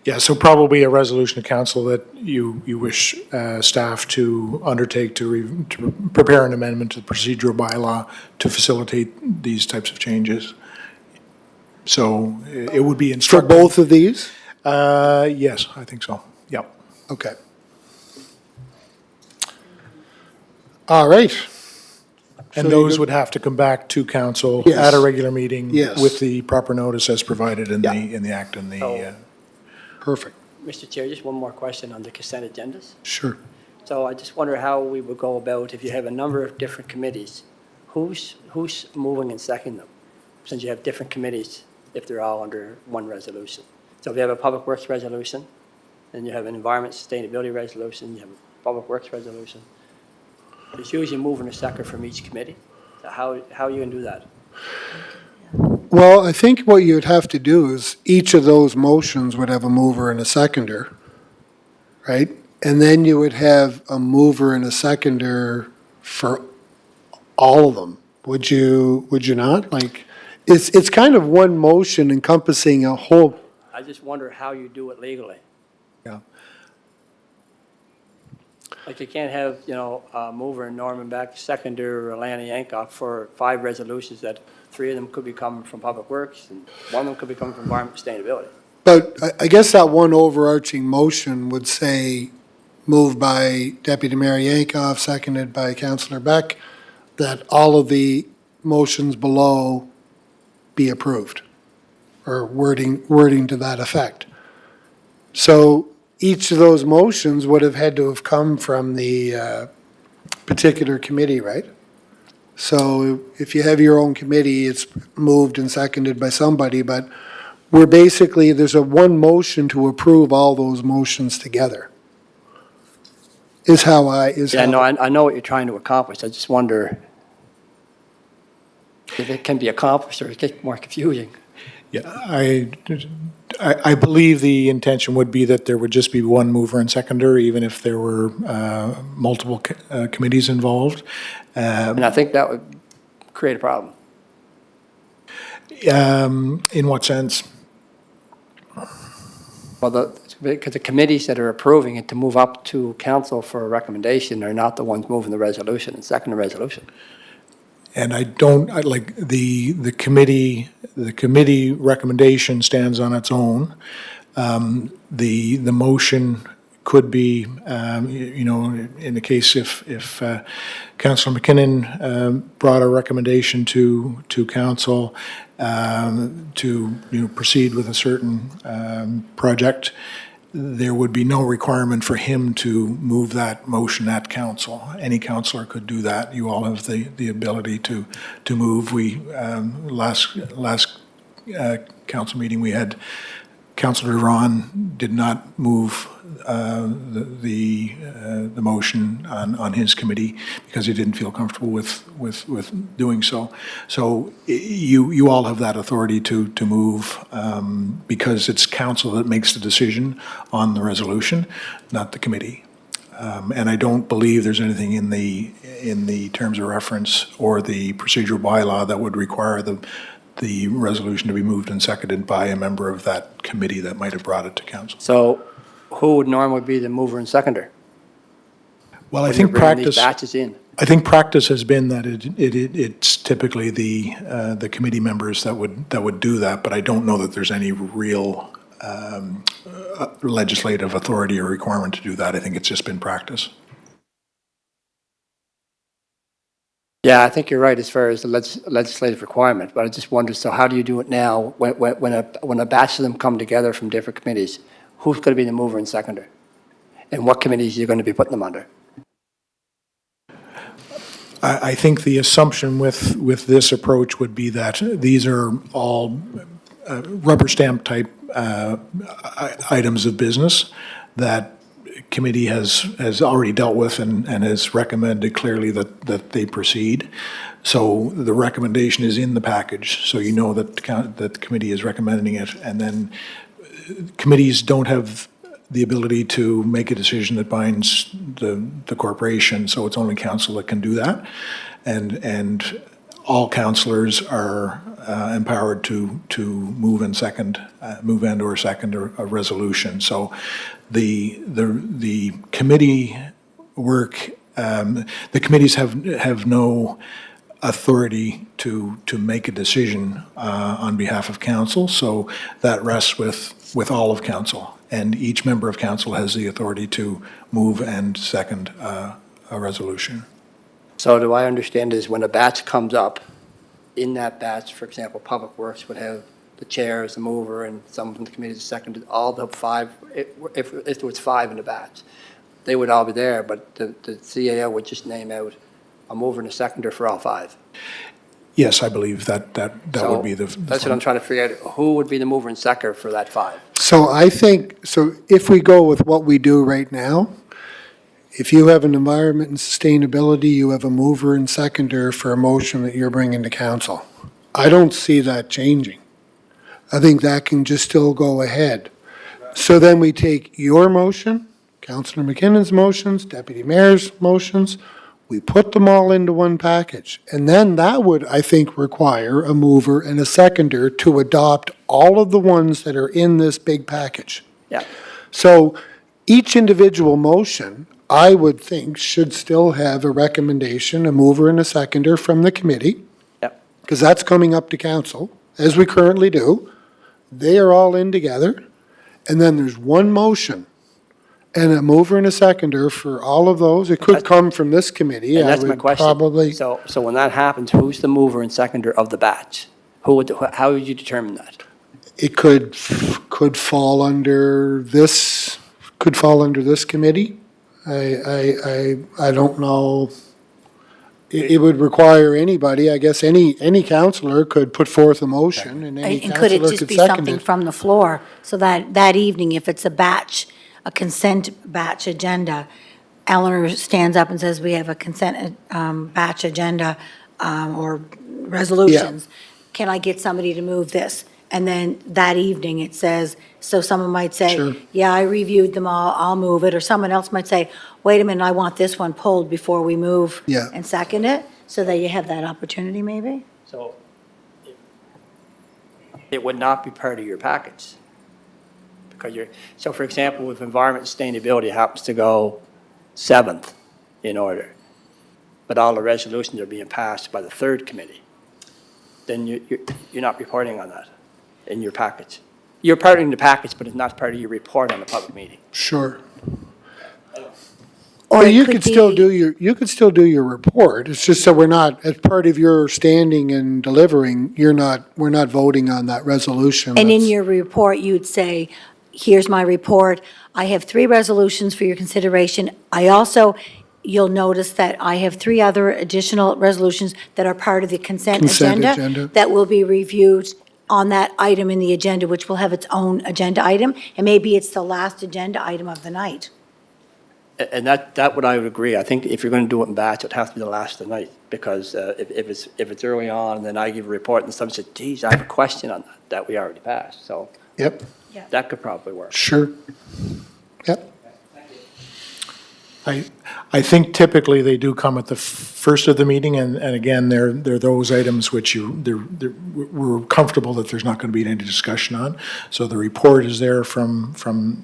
Yeah, so probably a resolution to council that you wish staff to undertake to prepare an amendment to the procedural bylaw to facilitate these types of changes. So it would be For instructed. both of these? Yes, I think so. Yep. Okay. All right. And So those you- would have to come back to council Yes. at a regular meeting Yes. with the proper notice as provided in Yeah. the act and the, Perfect, Mr. Chair, just one more question on the consent agendas. sure. So I just wonder how we would go about, if you have a number of different committees, who's moving and seconding them? Since you have different committees, if they're all under one resolution. So if you have a Public Works resolution, then you have an Environment Sustainability resolution, you have a Public Works resolution. There's usually a mover and a seconder from each committee. So how are you going to do that? Well, I think what you'd have to do is each of those motions would have a mover and a seconder, right? And then you would have a mover and a seconder for all of them. Would you not? Like, it's kind of one motion encompassing a whole, I just wonder how you do it legally. Yeah. Like you can't have, mover Norman Beck, seconder Lanny Yankoff for 5 resolutions that 3 of them could be coming from Public Works and 1 of them could be coming from Environment Sustainability. but I guess that one overarching motion would say, moved by Deputy Mayor Yankoff, seconded by Councillor Beck, that all of the motions below be approved, or wording to that effect. So each of those motions would have had to have come from the particular committee, right? So if you have your own committee, it's moved and seconded by somebody, but we're basically, there's a one motion to approve all those motions together. Is how Yeah, no, I know what you're trying to accomplish. I just wonder if it can be accomplished or it gets more confusing. yeah, I believe the intention would be that there would just be one mover and seconder, even if there were multiple committees involved. And I think that would create a problem. In what sense? Well, because the committees that are approving it to move up to council for a recommendation are not the ones moving the resolution and second the resolution. And the committee recommendation stands on its own. The motion could be, in the case if Councillor McKinnon brought a recommendation to council to, proceed with a certain project, there would be no requirement for him to move that motion at council. Any councillor could do that. You all have the ability to move. We, last council meeting, we had Councillor Ron did not move the motion on his committee because he didn't feel comfortable with doing so. So you all have that authority to move because it's council that makes the decision on the resolution, not the committee. And I don't believe there's anything in the terms of reference or the procedural bylaw that would require the resolution to be moved and seconded by a member of that committee that might have brought it to council. So who would normally be the mover and seconder? Well, I when think you're bringing practice. these batches in? I think practice has been that it's typically the committee members that would do that, but I don't know that there's any real legislative authority or requirement to do that. I think it's just been practice. Yeah, I think you're right as far as the legislative requirement, but I just wondered, so how do you do it now when a batch of them come together from different committees? Who's going to be the mover and seconder? And what committees you're going to be putting them under? I think the assumption with this approach would be that these are all rubber stamp type items of business that committee has already dealt with and has recommended clearly that they proceed. So the recommendation is in the package, so you know that the committee is recommending it, and then committees don't have the ability to make a decision that binds the corporation, so it's only council that can do that. And all councillors are empowered to move and or second a resolution. So the committee work, the committees have no authority to make a decision on behalf of council, so that rests with all of council. And each member of council has the authority to move and second a resolution. So do I understand is when a batch comes up, in that batch, for example, Public Works would have the chair as the mover and someone from the committee as second, all the five, if there was five in the batch, they would all be there, but the CAO would just name out a mover and a seconder for all five. Yes, I believe that would be the. That's what I'm trying to figure out. Who would be the mover and seconder for that five? So I think, so if we go with what we do right now, if you have an environment and sustainability, you have a mover and seconder for a motion that you're bringing to council. I don't see that changing. I think that can just still go ahead. So then we take your motion, Councillor McKinnon's motions, Deputy Mayor's motions, we put them all into one package. And then that would, I think, require a mover and a seconder to adopt all of the ones that are in this big package. Yeah. So each individual motion, I would think, should still have a recommendation, a mover and a seconder from the committee. Yep. Because that's coming up to council, as we currently do. They are all in together. And then there's one motion and a mover and a seconder for all of those. It could come from this committee. And that's I my would question. probably. So when that happens, who's the mover and seconder of the batch? How would you determine that? It could fall under this, committee. I don't know. It would require anybody, I guess, any councillor could put forth a motion and any And could it councillor just could be second something it. from the floor, so that evening, if it's a batch, a consent batch agenda, Eleanor stands up and says, we have a consent batch agenda or resolutions. Can I get somebody to move this? And then that evening, it says, so someone might say, Sure. yeah, I reviewed them all, I'll move it. Or someone else might say, wait a minute, I want this one pulled before we move Yeah. and second it, so that you have that opportunity maybe? So it would not be part of your package. Because so for example, if environment and sustainability happens to go 7th in order, but all the resolutions are being passed by the 3rd committee, then you're not reporting on that in your package. you're part of the package, but it's not part of your report on the public meeting. Sure. Or But it you could could still be- do you could still do your report. It's just that we're not, as part of your standing and delivering, we're not voting on that resolution. And in That's- your report, you'd say, here's my report. I have 3 resolutions for your consideration. I also, you'll notice that I have 3 other additional resolutions that are part of the consent Consent agenda agenda. that will be reviewed on that item in the agenda, which will have its own agenda item, and maybe it's the last agenda item of the night. And that would I would agree. I think if you're going to do it in batch, it has to be the last of the night, because if it's early on, and then I give a report, and someone says, geez, I have a question on that we already passed. So Yep, that could probably work. sure. Yep. I think typically they do come at the first of the meeting, and again, they're those items which we're comfortable that there's not going to be any discussion on. So the report is there from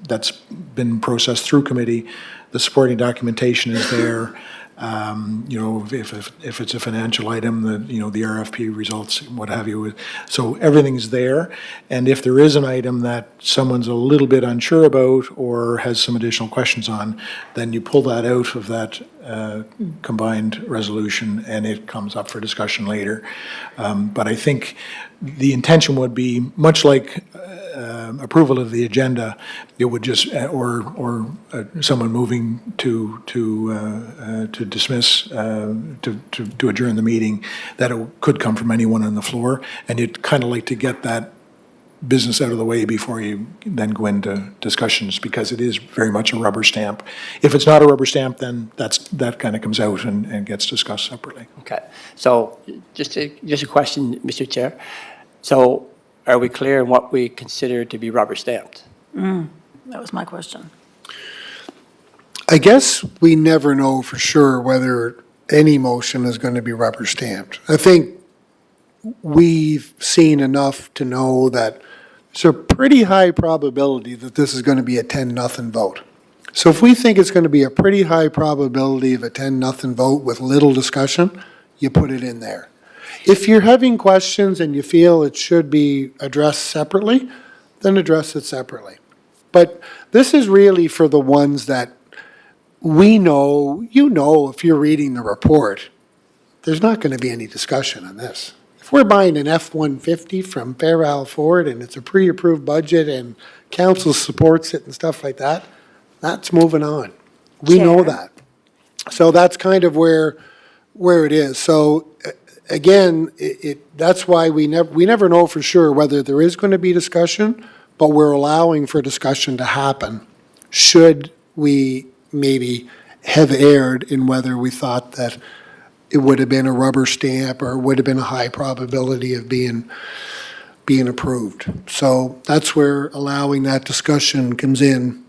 that's been processed through committee. The supporting documentation is there. You know, if it's a financial item, the RFP results, what have you. So everything's there. And if there is an item that someone's a little bit unsure about or has some additional questions on, then you pull that out of that combined resolution and it comes up for discussion later. But I think the intention would be, much like approval of the agenda, it would just, or someone moving to dismiss, to adjourn the meeting, that it could come from anyone on the floor, and you'd kind of like to get that business out of the way before you then go into discussions, because it is very much a rubber stamp. If it's not a rubber stamp, then that kind of comes out and gets discussed separately. Okay. So just a question, Mr. Chair. So are we clear on what we consider to be rubber stamped? That was my question. I guess we never know for sure whether any motion is going to be rubber stamped. I think we've seen enough to know that there's a pretty high probability that this is going to be a 10-0 vote. So if we think it's going to be a pretty high probability of a 10-0 vote with little discussion, you put it in there. If you're having questions and you feel it should be addressed separately, then address it separately. But this is really for the ones that we know, if you're reading the report, there's not going to be any discussion on this. If we're buying an F-150 from Fair Isle Ford and it's a pre-approved budget and council supports it and stuff like that, that's moving on. We know Chair. that. So that's kind of where it is. So again, that's why we never know for sure whether there is going to be discussion, but we're allowing for discussion to happen should we maybe have erred in whether we thought that it would have been a rubber stamp or would have been a high probability of being approved. So that's where allowing that discussion comes in.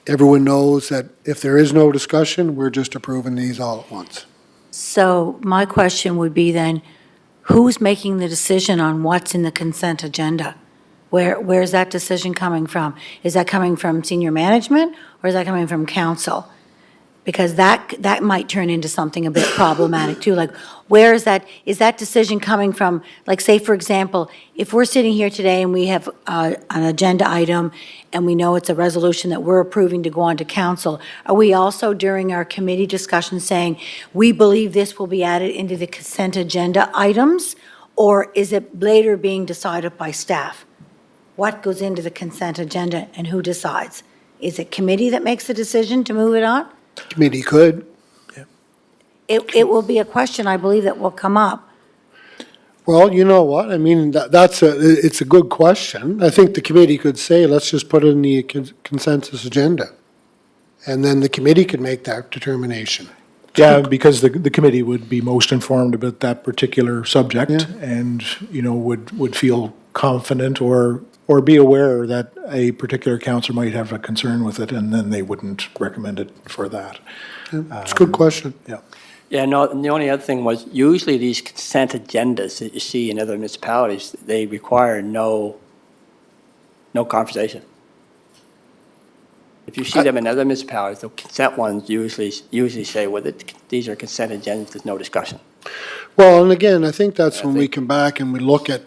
Everyone knows that if there is no discussion, we're just approving these all at once. So my question would be then, who's making the decision on what's in the consent agenda? Where's that decision coming from? Is that coming from senior management, or is that coming from council? Because that might turn into something a bit problematic too. Like, where is that decision coming from? Like, say, for example, if we're sitting here today and we have an agenda item and we know it's a resolution that we're approving to go on to council, are we also during our committee discussion saying, we believe this will be added into the consent agenda items? Or is it later being decided by staff? What goes into the consent agenda and who decides? Is it committee that makes the decision to move it on? Committee could. It will be a question, I believe, that will come up. Well, you know what? I mean, it's a good question. I think the committee could say, let's just put it in the consensus agenda. And then the committee could make that determination. Yeah, because the committee would be most informed about that particular subject Yeah. and, would feel confident or be aware that a particular councillor might have a concern with it, and then they wouldn't recommend it for that. It's a good question. Yeah. Yeah, no, and the only other thing was, usually these consent agendas that you see in other municipalities, they require no conversation. If you see them in other municipalities, the consent ones usually say, well, these are consent agendas, there's no discussion. Well, and again, I think that's when we come back and we look at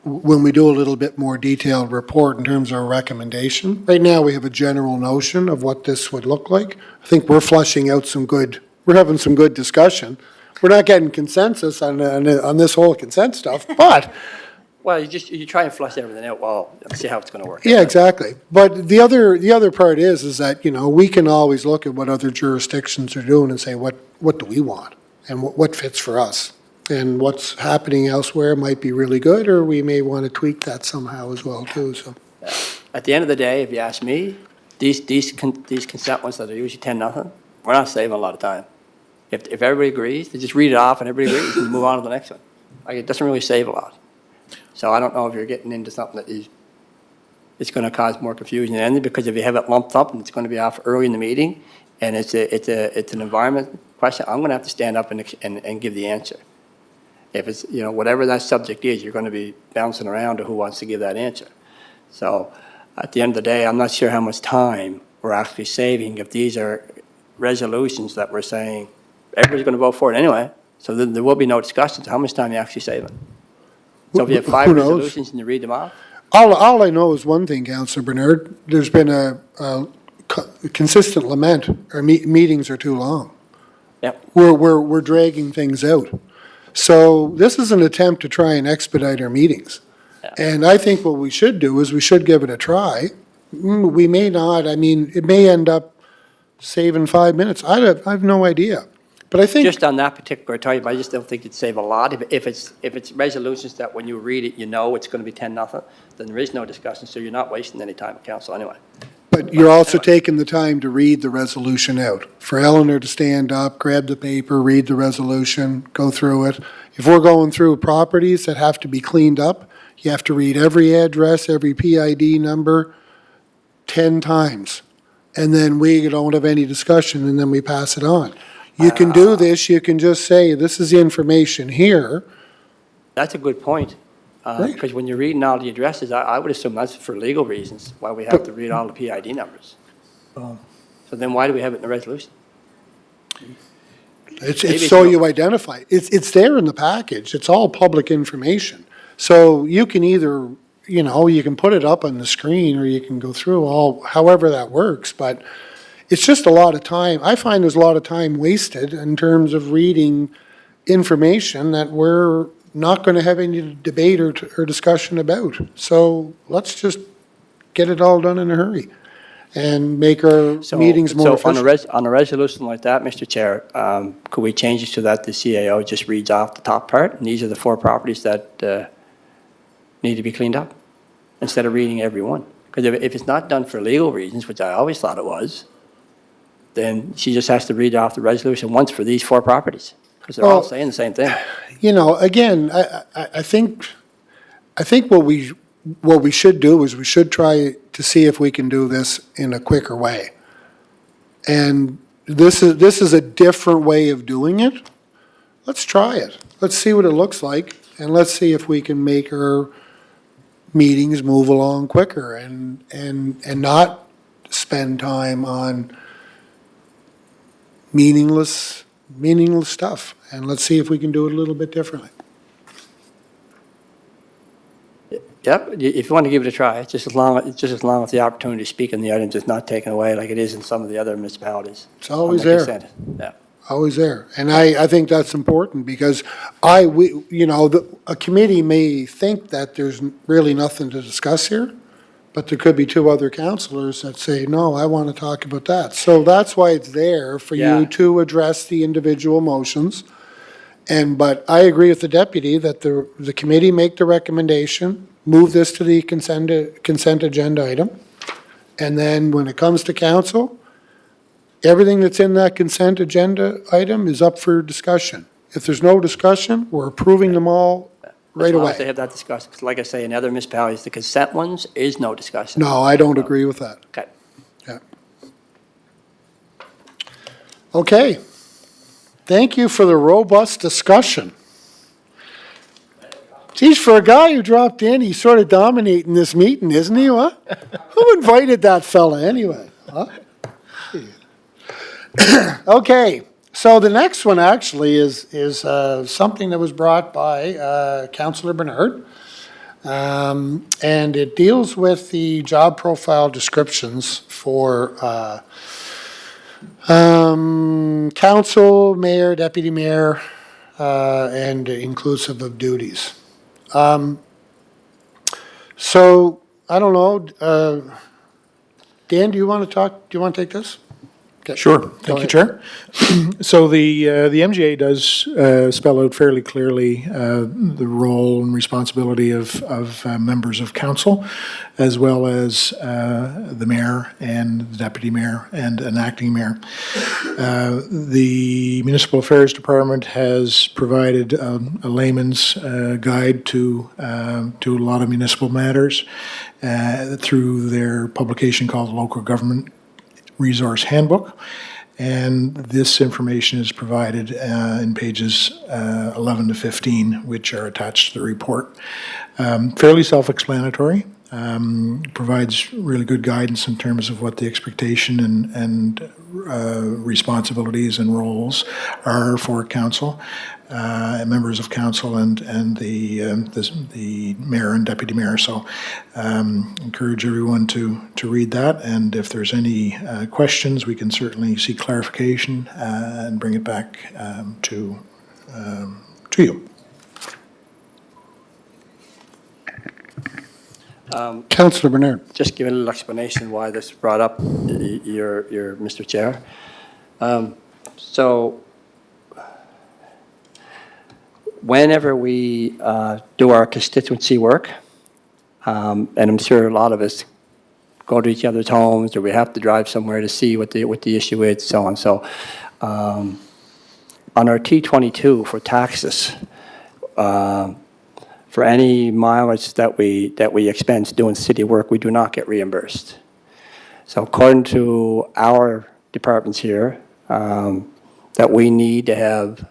when we do a little bit more detailed report in terms of a recommendation. Right now, we have a general notion of what this would look like. I think we're fleshing out we're having some good discussion. We're not getting consensus on this whole consent stuff, but, Well, you try and flush everything out, well, see how it's gonna work. yeah, exactly. But the other part is that, we can always look at what other jurisdictions are doing and say, what do we want? And what fits for us? And what's happening elsewhere might be really good, or we may want to tweak that somehow as well, too, so. At the end of the day, if you ask me, these consent ones that are usually 10-0, we're not saving a lot of time. If everybody agrees, they just read it off and everybody agrees and move on to the next one. Like, it doesn't really save a lot. So I don't know if you're getting into something that it's going to cause more confusion than anything, because if you have it lumped up and it's going to be off early in the meeting, and it's an environment question, I'm going to have to stand up and give the answer. If it's, whatever that subject is, you're going to be bouncing around to who wants to give that answer. So at the end of the day, I'm not sure how much time we're actually saving if these are resolutions that we're saying everybody's going to vote for it anyway. So then there will be no discussion. So how much time are you actually saving? So if you have 5 Who knows? resolutions and you read them off, All I know is one thing, Councillor Bernard, there's been a consistent lament, our meetings are too long. Yep. We're dragging things out. So this is an attempt to try and expedite our meetings. Yeah. And I think what we should do is we should give it a try. We may not, it may end up saving 5 minutes. I have no idea. But I think, just on that particular type, I just don't think it'd save a lot. If it's resolutions that when you read it, it's going to be 10-0, then there is no discussion, so you're not wasting any time at council anyway. but you're also taking the time to read the resolution out. For Eleanor to stand up, grab the paper, read the resolution, go through it. If we're going through properties that have to be cleaned up, you have to read every address, every PID number 10 times. And then we don't have any discussion, and then we pass it on. You can do this, you can just say, this is the information here. That's a good point. Right. Because when you're reading all the addresses, I would assume that's for legal reasons, why we have to read all the PID numbers. So then why do we have it in the resolution? It's so you identify. It's there in the package. It's all public information. So you can either, you can put it up on the screen, or you can go through however that works, but it's just a lot of time. I find there's a lot of time wasted in terms of reading information that we're not going to have any debate or discussion about. So let's just get it all done in a hurry and make our meetings more efficient. So on a resolution like that, Mr. Chair, could we change it so that the CAO just reads off the top part, and these are the 4 properties that need to be cleaned up, instead of reading every one? Because if it's not done for legal reasons, which I always thought it was, then she just has to read off the resolution once for these 4 properties, because they're all saying the same thing. Again, I think what we should do is we should try to see if we can do this in a quicker way. And this is a different way of doing it. Let's try it. Let's see what it looks like, and let's see if we can make our meetings move along quicker and not spend time on meaningless stuff. And let's see if we can do it a little bit differently. Yep, if you want to give it a try, just as long as the opportunity to speak on the items is not taken away like it is in some of the other municipalities. It's always On the there. consent. Yeah. Always there. And I think that's important, because a committee may think that there's really nothing to discuss here, but there could be 2 other councillors that say, no, I want to talk about that. So that's why it's there, for Yeah. you to address the individual motions. But I agree with the deputy that the committee make the recommendation, move this to the consent agenda item. And then when it comes to council, everything that's in that consent agenda item is up for discussion. If there's no discussion, we're approving them all right As long as they away. have that discussion, 'cause like I say, in other municipalities, the consent ones is no discussion. No, I don't agree with that. Okay. Yeah. Okay. Thank you for the robust discussion. Geez, for a guy who dropped in, he's sort of dominating this meeting, isn't he, what? Who invited that fella anyway, huh? Okay, so the next one actually is something that was brought by Councillor Bernard. And it deals with the job profile descriptions for council, mayor, deputy mayor, and inclusive of duties. So, I don't know, Dan, do you want to take this? Okay. Sure. Go Thank you, ahead. Chair. So the MGA does spell out fairly clearly the role and responsibility of members of council, as well as the mayor and the deputy mayor and an acting mayor. The Municipal Affairs Department has provided a layman's guide to a lot of municipal matters through their publication called the Local Government Resource Handbook, and this information is provided in pages 11 to 15, which are attached to the report. Fairly self-explanatory, provides really good guidance in terms of what the expectation and responsibilities and roles are for council, members of council and the mayor and deputy mayor. So encourage everyone to read that, and if there's any questions, we can certainly seek clarification and bring it back to you. Councillor Bernard. Just give a little explanation why this was brought up, your Mr. Chair. So whenever we do our constituency work, and I'm sure a lot of us go to each other's homes, or we have to drive somewhere to see what the issue is, so on. So on our T22 for taxes, for any mileage that we expense doing city work, we do not get reimbursed. So according to our departments here, that we need to have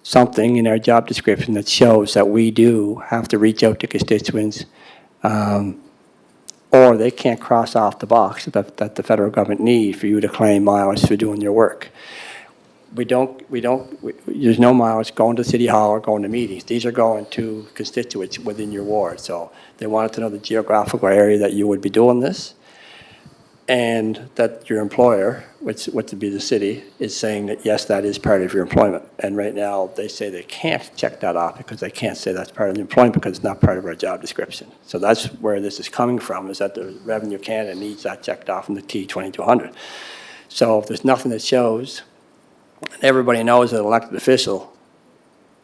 something in our job description that shows that we do have to reach out to constituents, or they can't cross off the box that the federal government needs for you to claim mileage for doing your work. There's no mileage going to City Hall or going to meetings. These are going to constituents within your ward. So they wanted to know the geographical area that you would be doing this, and that your employer, which would be the city, is saying that, yes, that is part of your employment. And right now, they say they can't check that off because they can't say that's part of the employment because it's not part of our job description. So that's where this is coming from, is that the Revenue Canada needs that checked off in the T2200. So if there's nothing that shows, and everybody knows as an elected official,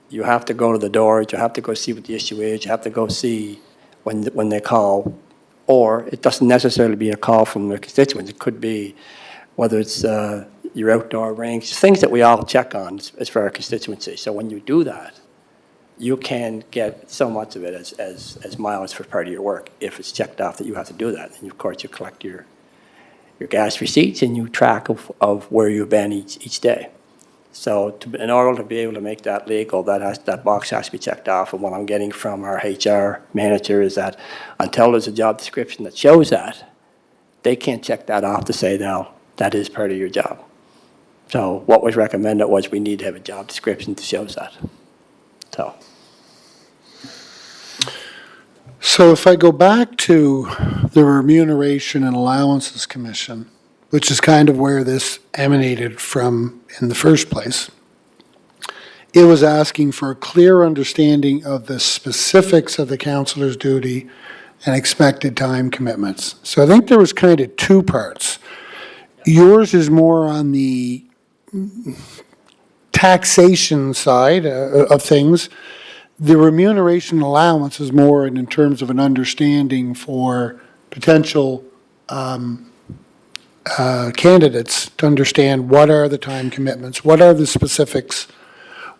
you have to go to the doors, you have to go see what the issue is, you have to go see when they call, or it doesn't necessarily be a call from the constituents. It could be whether it's your outdoor rinks, things that we all check on as for our constituency. So when you do that, you can get so much of it as mileage for part of your work if it's checked off that you have to do that. And of course, you collect your gas receipts and you track of where you've been each day. So in order to be able to make that legal, that box has to be checked off. And what I'm getting from our HR manager is that until there's a job description that shows that, they can't check that off to say, now, that is part of your job. So what was recommended was we need to have a job description that shows that. So if I go back to the Remuneration and Allowances Commission, which is kind of where this emanated from in the first place, it was asking for a clear understanding of the specifics of the councillor's duty and expected time commitments. So I think there was kind of two parts. Yours is more on the taxation side of things. The remuneration allowance is more in terms of an understanding for potential candidates to understand what are the time commitments, what are the specifics,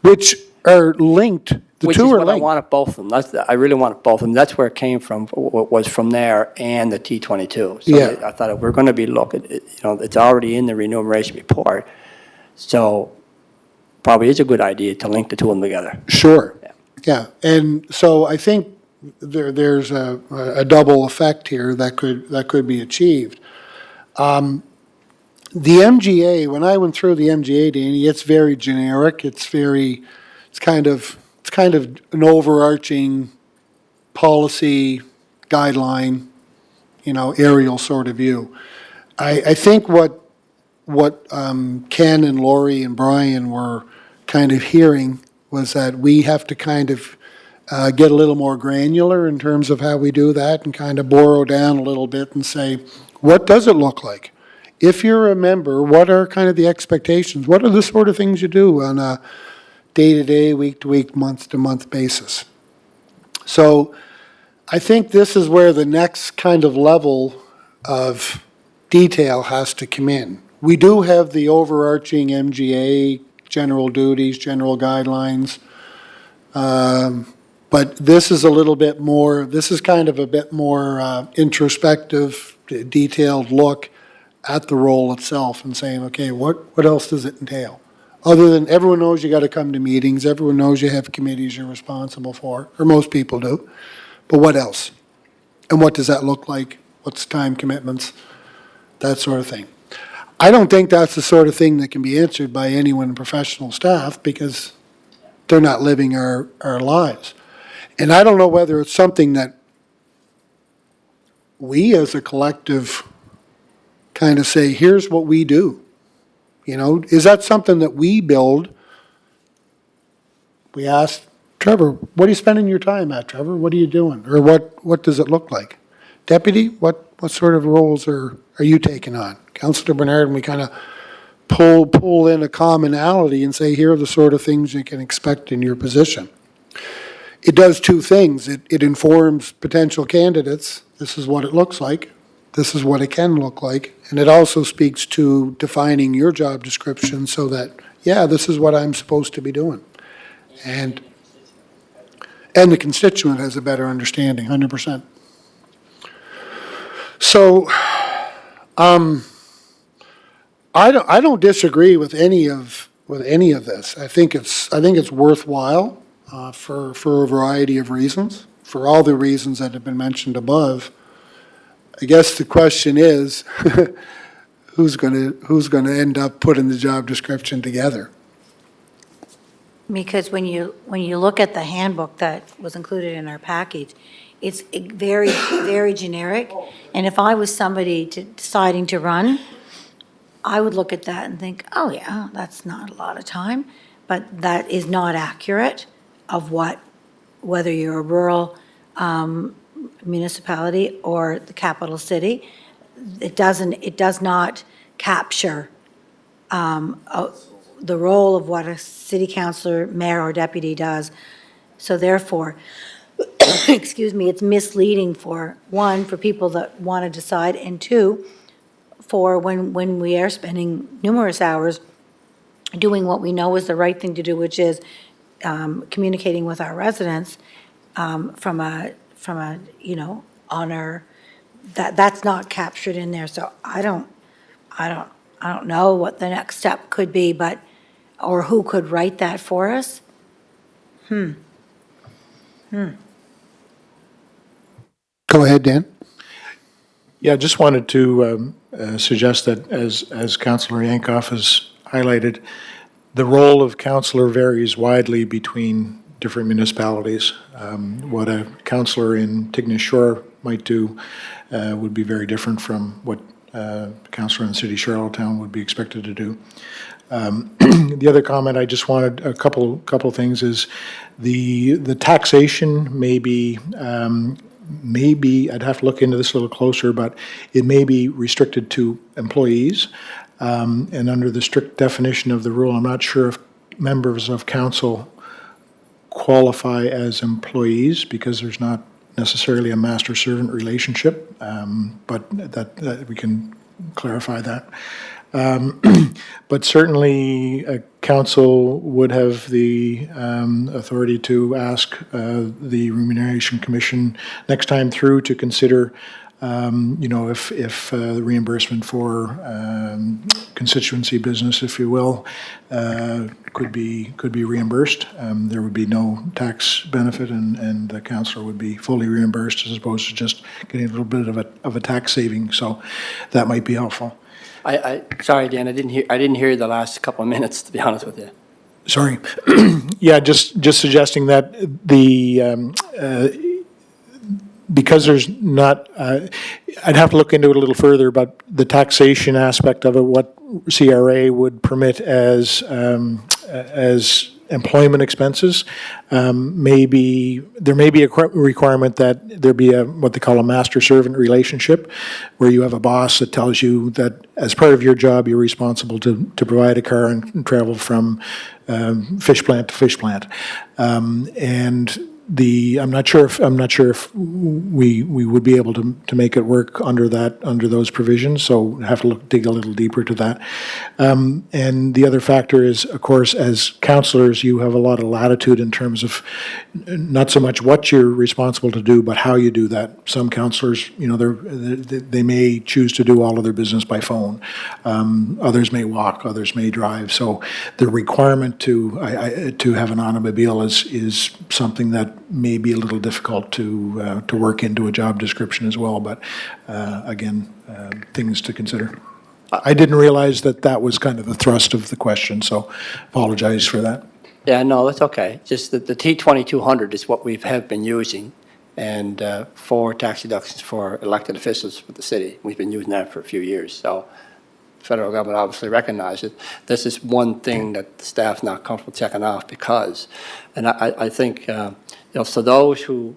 which are linked. The Which two is are what I linked. wanted both of them. I really wanted both of them. That's where it came from, was from there and the T22. So Yeah. I thought if we're going to be looking, it's already in the remuneration report. So probably is a good idea to link the two of them together. Sure, yeah. And so I think there's a double effect here that could be achieved. The MGA, when I went through the MGA, Danny, it's very generic. It's kind of an overarching policy guideline, aerial sort of view. I think what Ken and Lori and Brian were kind of hearing was that we have to kind of get a little more granular in terms of how we do that and kind of borrow down a little bit and say, what does it look like? If you're a member, what are kind of the expectations? What are the sort of things you do on a day-to-day, week-to-week, month-to-month basis? So I think this is where the next kind of level of detail has to come in. We do have the overarching MGA, general duties, general guidelines, but this is a little bit more, this is kind of a bit more introspective, detailed look at the role itself and saying, okay, what else does it entail? Other than everyone knows you got to come to meetings, everyone knows you have committees you're responsible for, or most people do, but what else? And what does that look like? What's time commitments? That sort of thing. I don't think that's the sort of thing that can be answered by anyone in professional staff because they're not living our lives. And I don't know whether it's something that we as a collective kind of say, here's what we do. Is that something that we build? We ask Trevor, what are you spending your time at, Trevor? What are you doing? Or what does it look like? Deputy, what sort of roles are you taking on? Councillor Bernard, and we kind of pull in a commonality and say, here are the sort of things you can expect in your position. It does two things. It informs potential candidates. This is what it looks like. This is what it can look like. And it also speaks to defining your job description so that, yeah, this is what I'm supposed to be doing. And the constituent has a better understanding, 100%. So, I don't disagree with any of this. I think it's worthwhile for a variety of reasons, for all the reasons that have been mentioned above. I guess the question is, who's going to end up putting the job description together? Because when you look at the handbook that was included in our package, it's very, very generic. And if I was somebody deciding to run, I would look at that and think, oh yeah, that's not a lot of time. But that is not accurate of whether you're a rural municipality or the capital city. It does not capture the role of what a city councillor, mayor, or deputy does. So therefore, excuse me, it's misleading for people that want to decide, and two, for when we are spending numerous hours doing what we know is the right thing to do, which is communicating with our residents from a honor that's not captured in there. So I don't know what the next step could be, or who could write that for us. Go ahead, Dan. Yeah, I just wanted to suggest that as Councillor Yankoff has highlighted, the role of councillor varies widely between different municipalities. What a councillor in Tignish Shore might do would be very different from what a councillor in the city of Charlottetown would be expected to do. The other comment I just wanted, a couple things, is the taxation maybe, I'd have to look into this a little closer, but it may be restricted to employees. And under the strict definition of the rule, I'm not sure if members of council qualify as employees because there's not necessarily a master-servant relationship, but that we can clarify that. But certainly, a council would have the authority to ask the Remuneration Commission next time through to consider, if the reimbursement for constituency business, if you will, could be reimbursed. There would be no tax benefit, and the councillor would be fully reimbursed as opposed to just getting a little bit of a tax saving. So that might be helpful. Sorry, Dan, I didn't hear the last couple of minutes, to be honest with you. Sorry. Yeah, just suggesting that because there's not, I'd have to look into it a little further, but the taxation aspect of it, what CRA would permit as employment expenses, there may be a requirement that there be what they call a master-servant relationship, where you have a boss that tells you that as part of your job, you're responsible to provide a car and travel from fish plant to fish plant. And I'm not sure if we would be able to make it work under those provisions, so have to dig a little deeper to that. And the other factor is, of course, as councillors, you have a lot of latitude in terms of not so much what you're responsible to do, but how you do that. Some councillors, they may choose to do all of their business by phone. Others may walk, others may drive. So the requirement to have an automobile is something that may be a little difficult to work into a job description as well, but again, things to consider. I didn't realize that was kind of the thrust of the question, so apologize for that. Yeah, no, that's okay. Just that the T2200 is what we have been using, and for tax deductions for elected officials for the city. We've been using that for a few years, so the federal government obviously recognized it. This is one thing that the staff's not comfortable checking off because, and I think, for those who,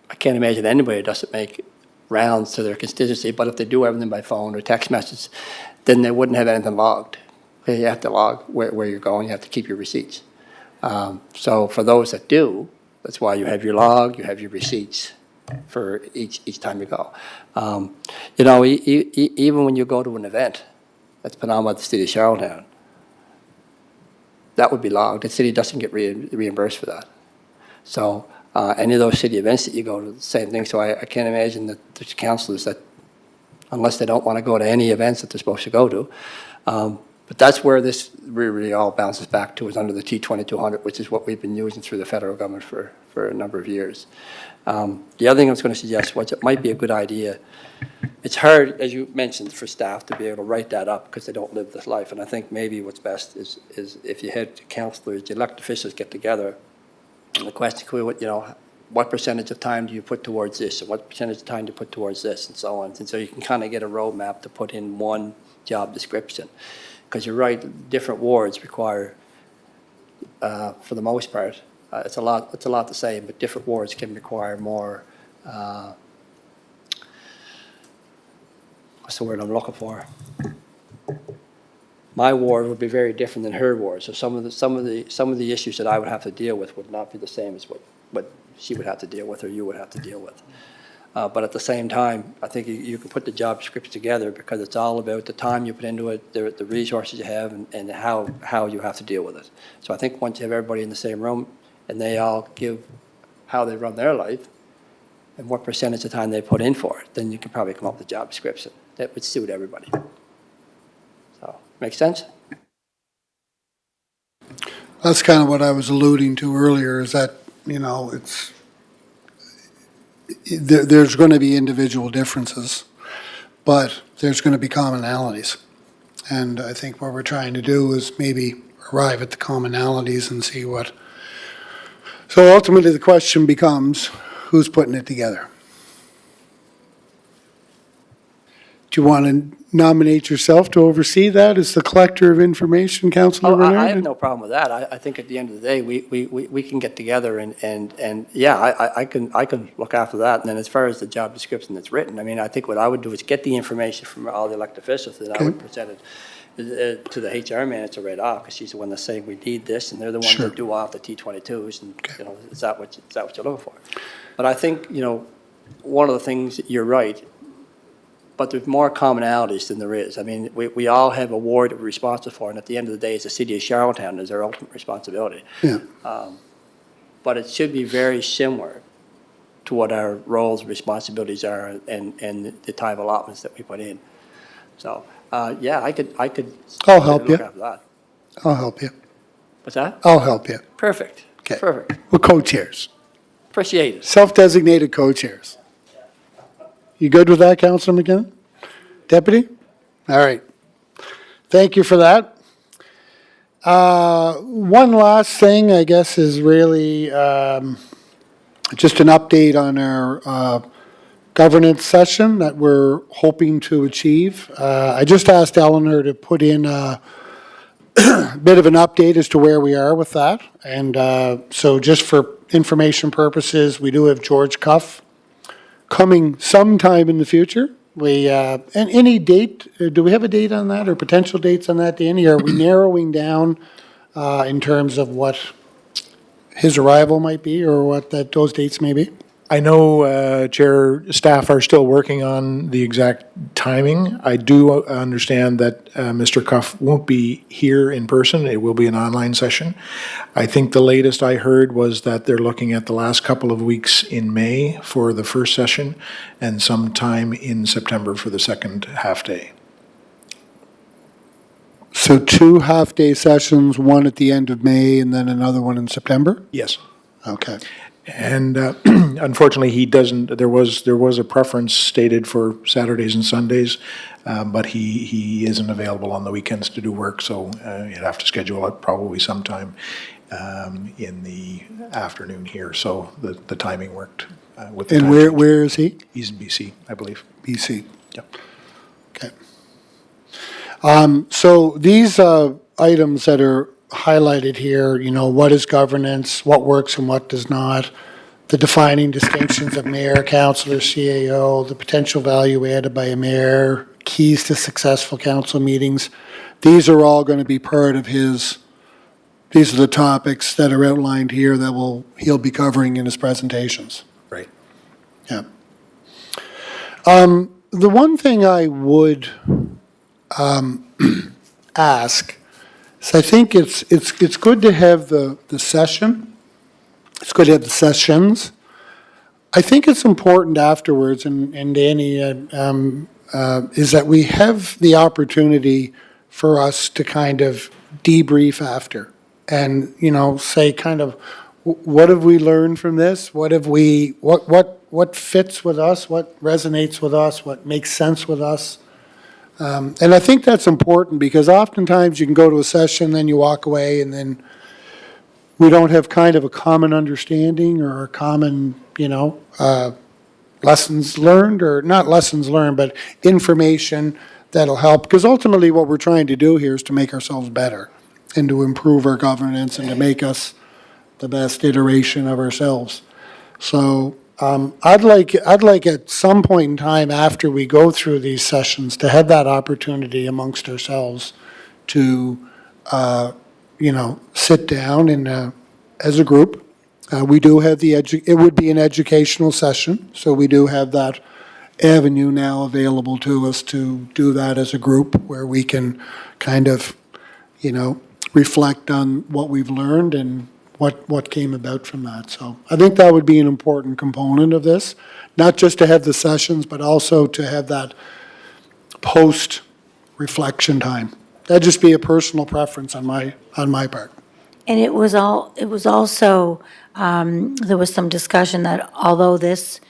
I can't imagine anybody doesn't make rounds to their constituency, but if they do everything by phone or text message, then they wouldn't have anything logged. You have to log where you're going. You have to keep your receipts. So for those that do, that's why you have your log, you have your receipts for each time you go. Even when you go to an event that's put on by the city of Charlottetown, that would be logged. The city doesn't get reimbursed for that. So any of those city events that you go to, the same thing. So I can't imagine that there's councillors that, unless they don't want to go to any events that they're supposed to go to. But that's where this really all bounces back to, is under the T2200, which is what we've been using through the federal government for a number of years. The other thing I was going to suggest was it might be a good idea. It's hard, as you mentioned, for staff to be able to write that up because they don't live this life. And I think maybe what's best is if you had councillors, the elected officials get together, and the question could be, what percentage of time do you put towards this, and what percentage of time do you put towards this, and so on. And so you can kind of get a roadmap to put in one job description. Because you're right, different wards require, for the most part, it's a lot the same, but different wards can require more, what's the word I'm looking for? My ward would be very different than her ward, so some of the issues that I would have to deal with would not be the same as what she would have to deal with or you would have to deal with. But at the same time, I think you can put the job description together because it's all about the time you put into it, the resources you have, and how you have to deal with it. So I think once you have everybody in the same room and they all give how they run their life and what percentage of time they put in for it, then you can probably come up with a job description that would suit everybody. So, make sense? That's kind of what I was alluding to earlier, is that, there's going to be individual differences, but there's going to be commonalities. And I think what we're trying to do is maybe arrive at the commonalities and see what. So ultimately, the question becomes, who's putting it together? Do you want to nominate yourself to oversee that as the collector of information, Councillor Bernard? I have no problem with that. I think at the end of the day, we can get together and yeah, I can look after that. And then as far as the job description that's written, I think what I would do is get the information from all the elected officials that I would present it to the HR manager right off, because she's the one that's saying we need this, and they're the ones that do all the T22s, and is that what you're looking for? But I think one of the things, you're right, but there's more commonalities than there is. We all have a ward that we're responsible for, and at the end of the day, it's the city of Charlottetown is our ultimate responsibility. Yeah. But it should be very similar to what our roles and responsibilities are and the time allotments that we put in. So, yeah, I could. I'll help you. Look after that. I'll help you. What's that? I'll help you. Perfect. Okay. Perfect. We're co-chairs, Appreciate it. self-designated co-chairs. You good with that, Councillor McKinnon? Deputy? All right. Thank you for that. One last thing, I guess, is really just an update on our governance session that we're hoping to achieve. I just asked Eleanor to put in a bit of an update as to where we are with that. And so just for information purposes, we do have George Cuff coming sometime in the future. And any date, do we have a date on that or potential dates on that, Danny? Are we narrowing down in terms of what his arrival might be or what those dates may be? I know Chair, staff are still working on the exact timing. I do understand that Mr. Cuff won't be here in person. It will be an online session. I think the latest I heard was that they're looking at the last couple of weeks in May for the first session and sometime in September for the second half-day. So 2 half-day sessions, one at the end of May and then another one in September? Yes. Okay. And unfortunately, he doesn't, there was a preference stated for Saturdays and Sundays, but he isn't available on the weekends to do work, so you'd have to schedule it probably sometime in the afternoon here, so the timing worked with the And time where, change. where is he? He's in BC, I believe. BC. Yep. Okay. So these items that are highlighted here, what is governance, what works and what does not, the defining distinctions of mayor, councillor, CAO, the potential value added by a mayor, keys to successful council meetings. These are all going to be part of these are the topics that are outlined here that he'll be covering in his presentations. Right. Yeah. The one thing I would ask, so I think it's good to have the session. It's good to have the sessions. I think it's important afterwards, and Danny, is that we have the opportunity for us to kind of debrief after and, say kind of, what have we learned from this? What fits with us? What resonates with us? What makes sense with us? And I think that's important because oftentimes you can go to a session, then you walk away, and then we don't have kind of a common understanding or a common, lessons learned, or not lessons learned, but information that'll help. Because ultimately what we're trying to do here is to make ourselves better and to improve our governance and to make us the best iteration of ourselves. So I'd like at some point in time after we go through these sessions to have that opportunity amongst ourselves to, sit down and as a group. We do have it would be an educational session, so we do have that avenue now available to us to do that as a group where we can kind of, reflect on what we've learned and what came about from that. So I think that would be an important component of this, not just to have the sessions, but also to have that post-reflection time. That'd just be a personal preference on my part. And it was also, there was some discussion that although this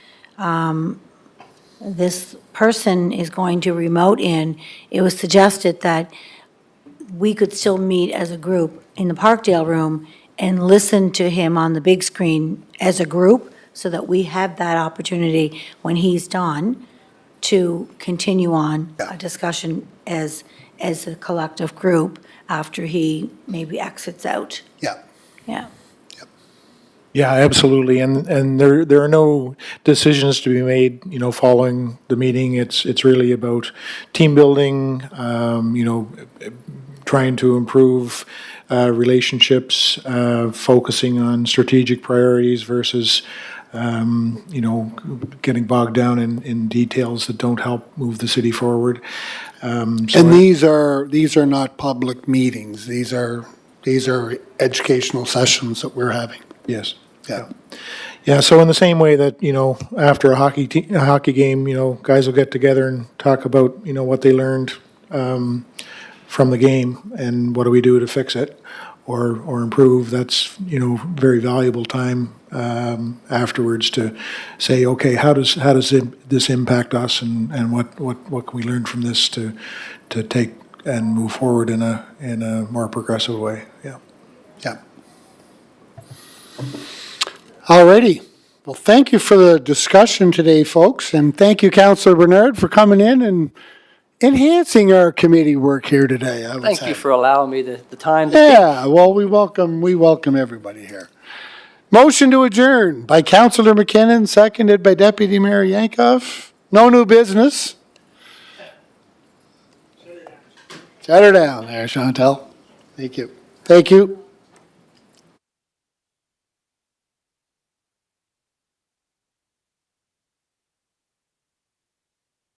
person is going to remote in, it was suggested that we could still meet as a group in the Parkdale room and listen to him on the big screen as a group, so that we have that opportunity when he's done to continue on a discussion as a collective group after he maybe exits out. Yeah. Yeah. Yeah, absolutely, and there are no decisions to be made, following the meeting. It's really about team building, trying to improve relationships, focusing on strategic priorities versus, getting bogged down in details that don't help move the city forward. And these are not public meetings. These are educational sessions that we're having. Yes. Yeah. Yeah, so in the same way that, after a hockey game, guys will get together and talk about, what they learned from the game and what do we do to fix it or improve. That's, very valuable time afterwards to say, okay, how does this impact us and what can we learn from this to take and move forward in a more progressive way. Yeah. Yeah. All righty. Well, thank you for the discussion today, folks, and thank you, Councillor Bernard, for coming in and enhancing our committee work here today, I would say. Thank you for allowing me the time to speak. Yeah, well, we welcome everybody here. Motion to adjourn by Councillor McKinnon, seconded by Deputy Mayor Yankoff. No new business. Shut her down there, Chantel. Thank you. Thank you.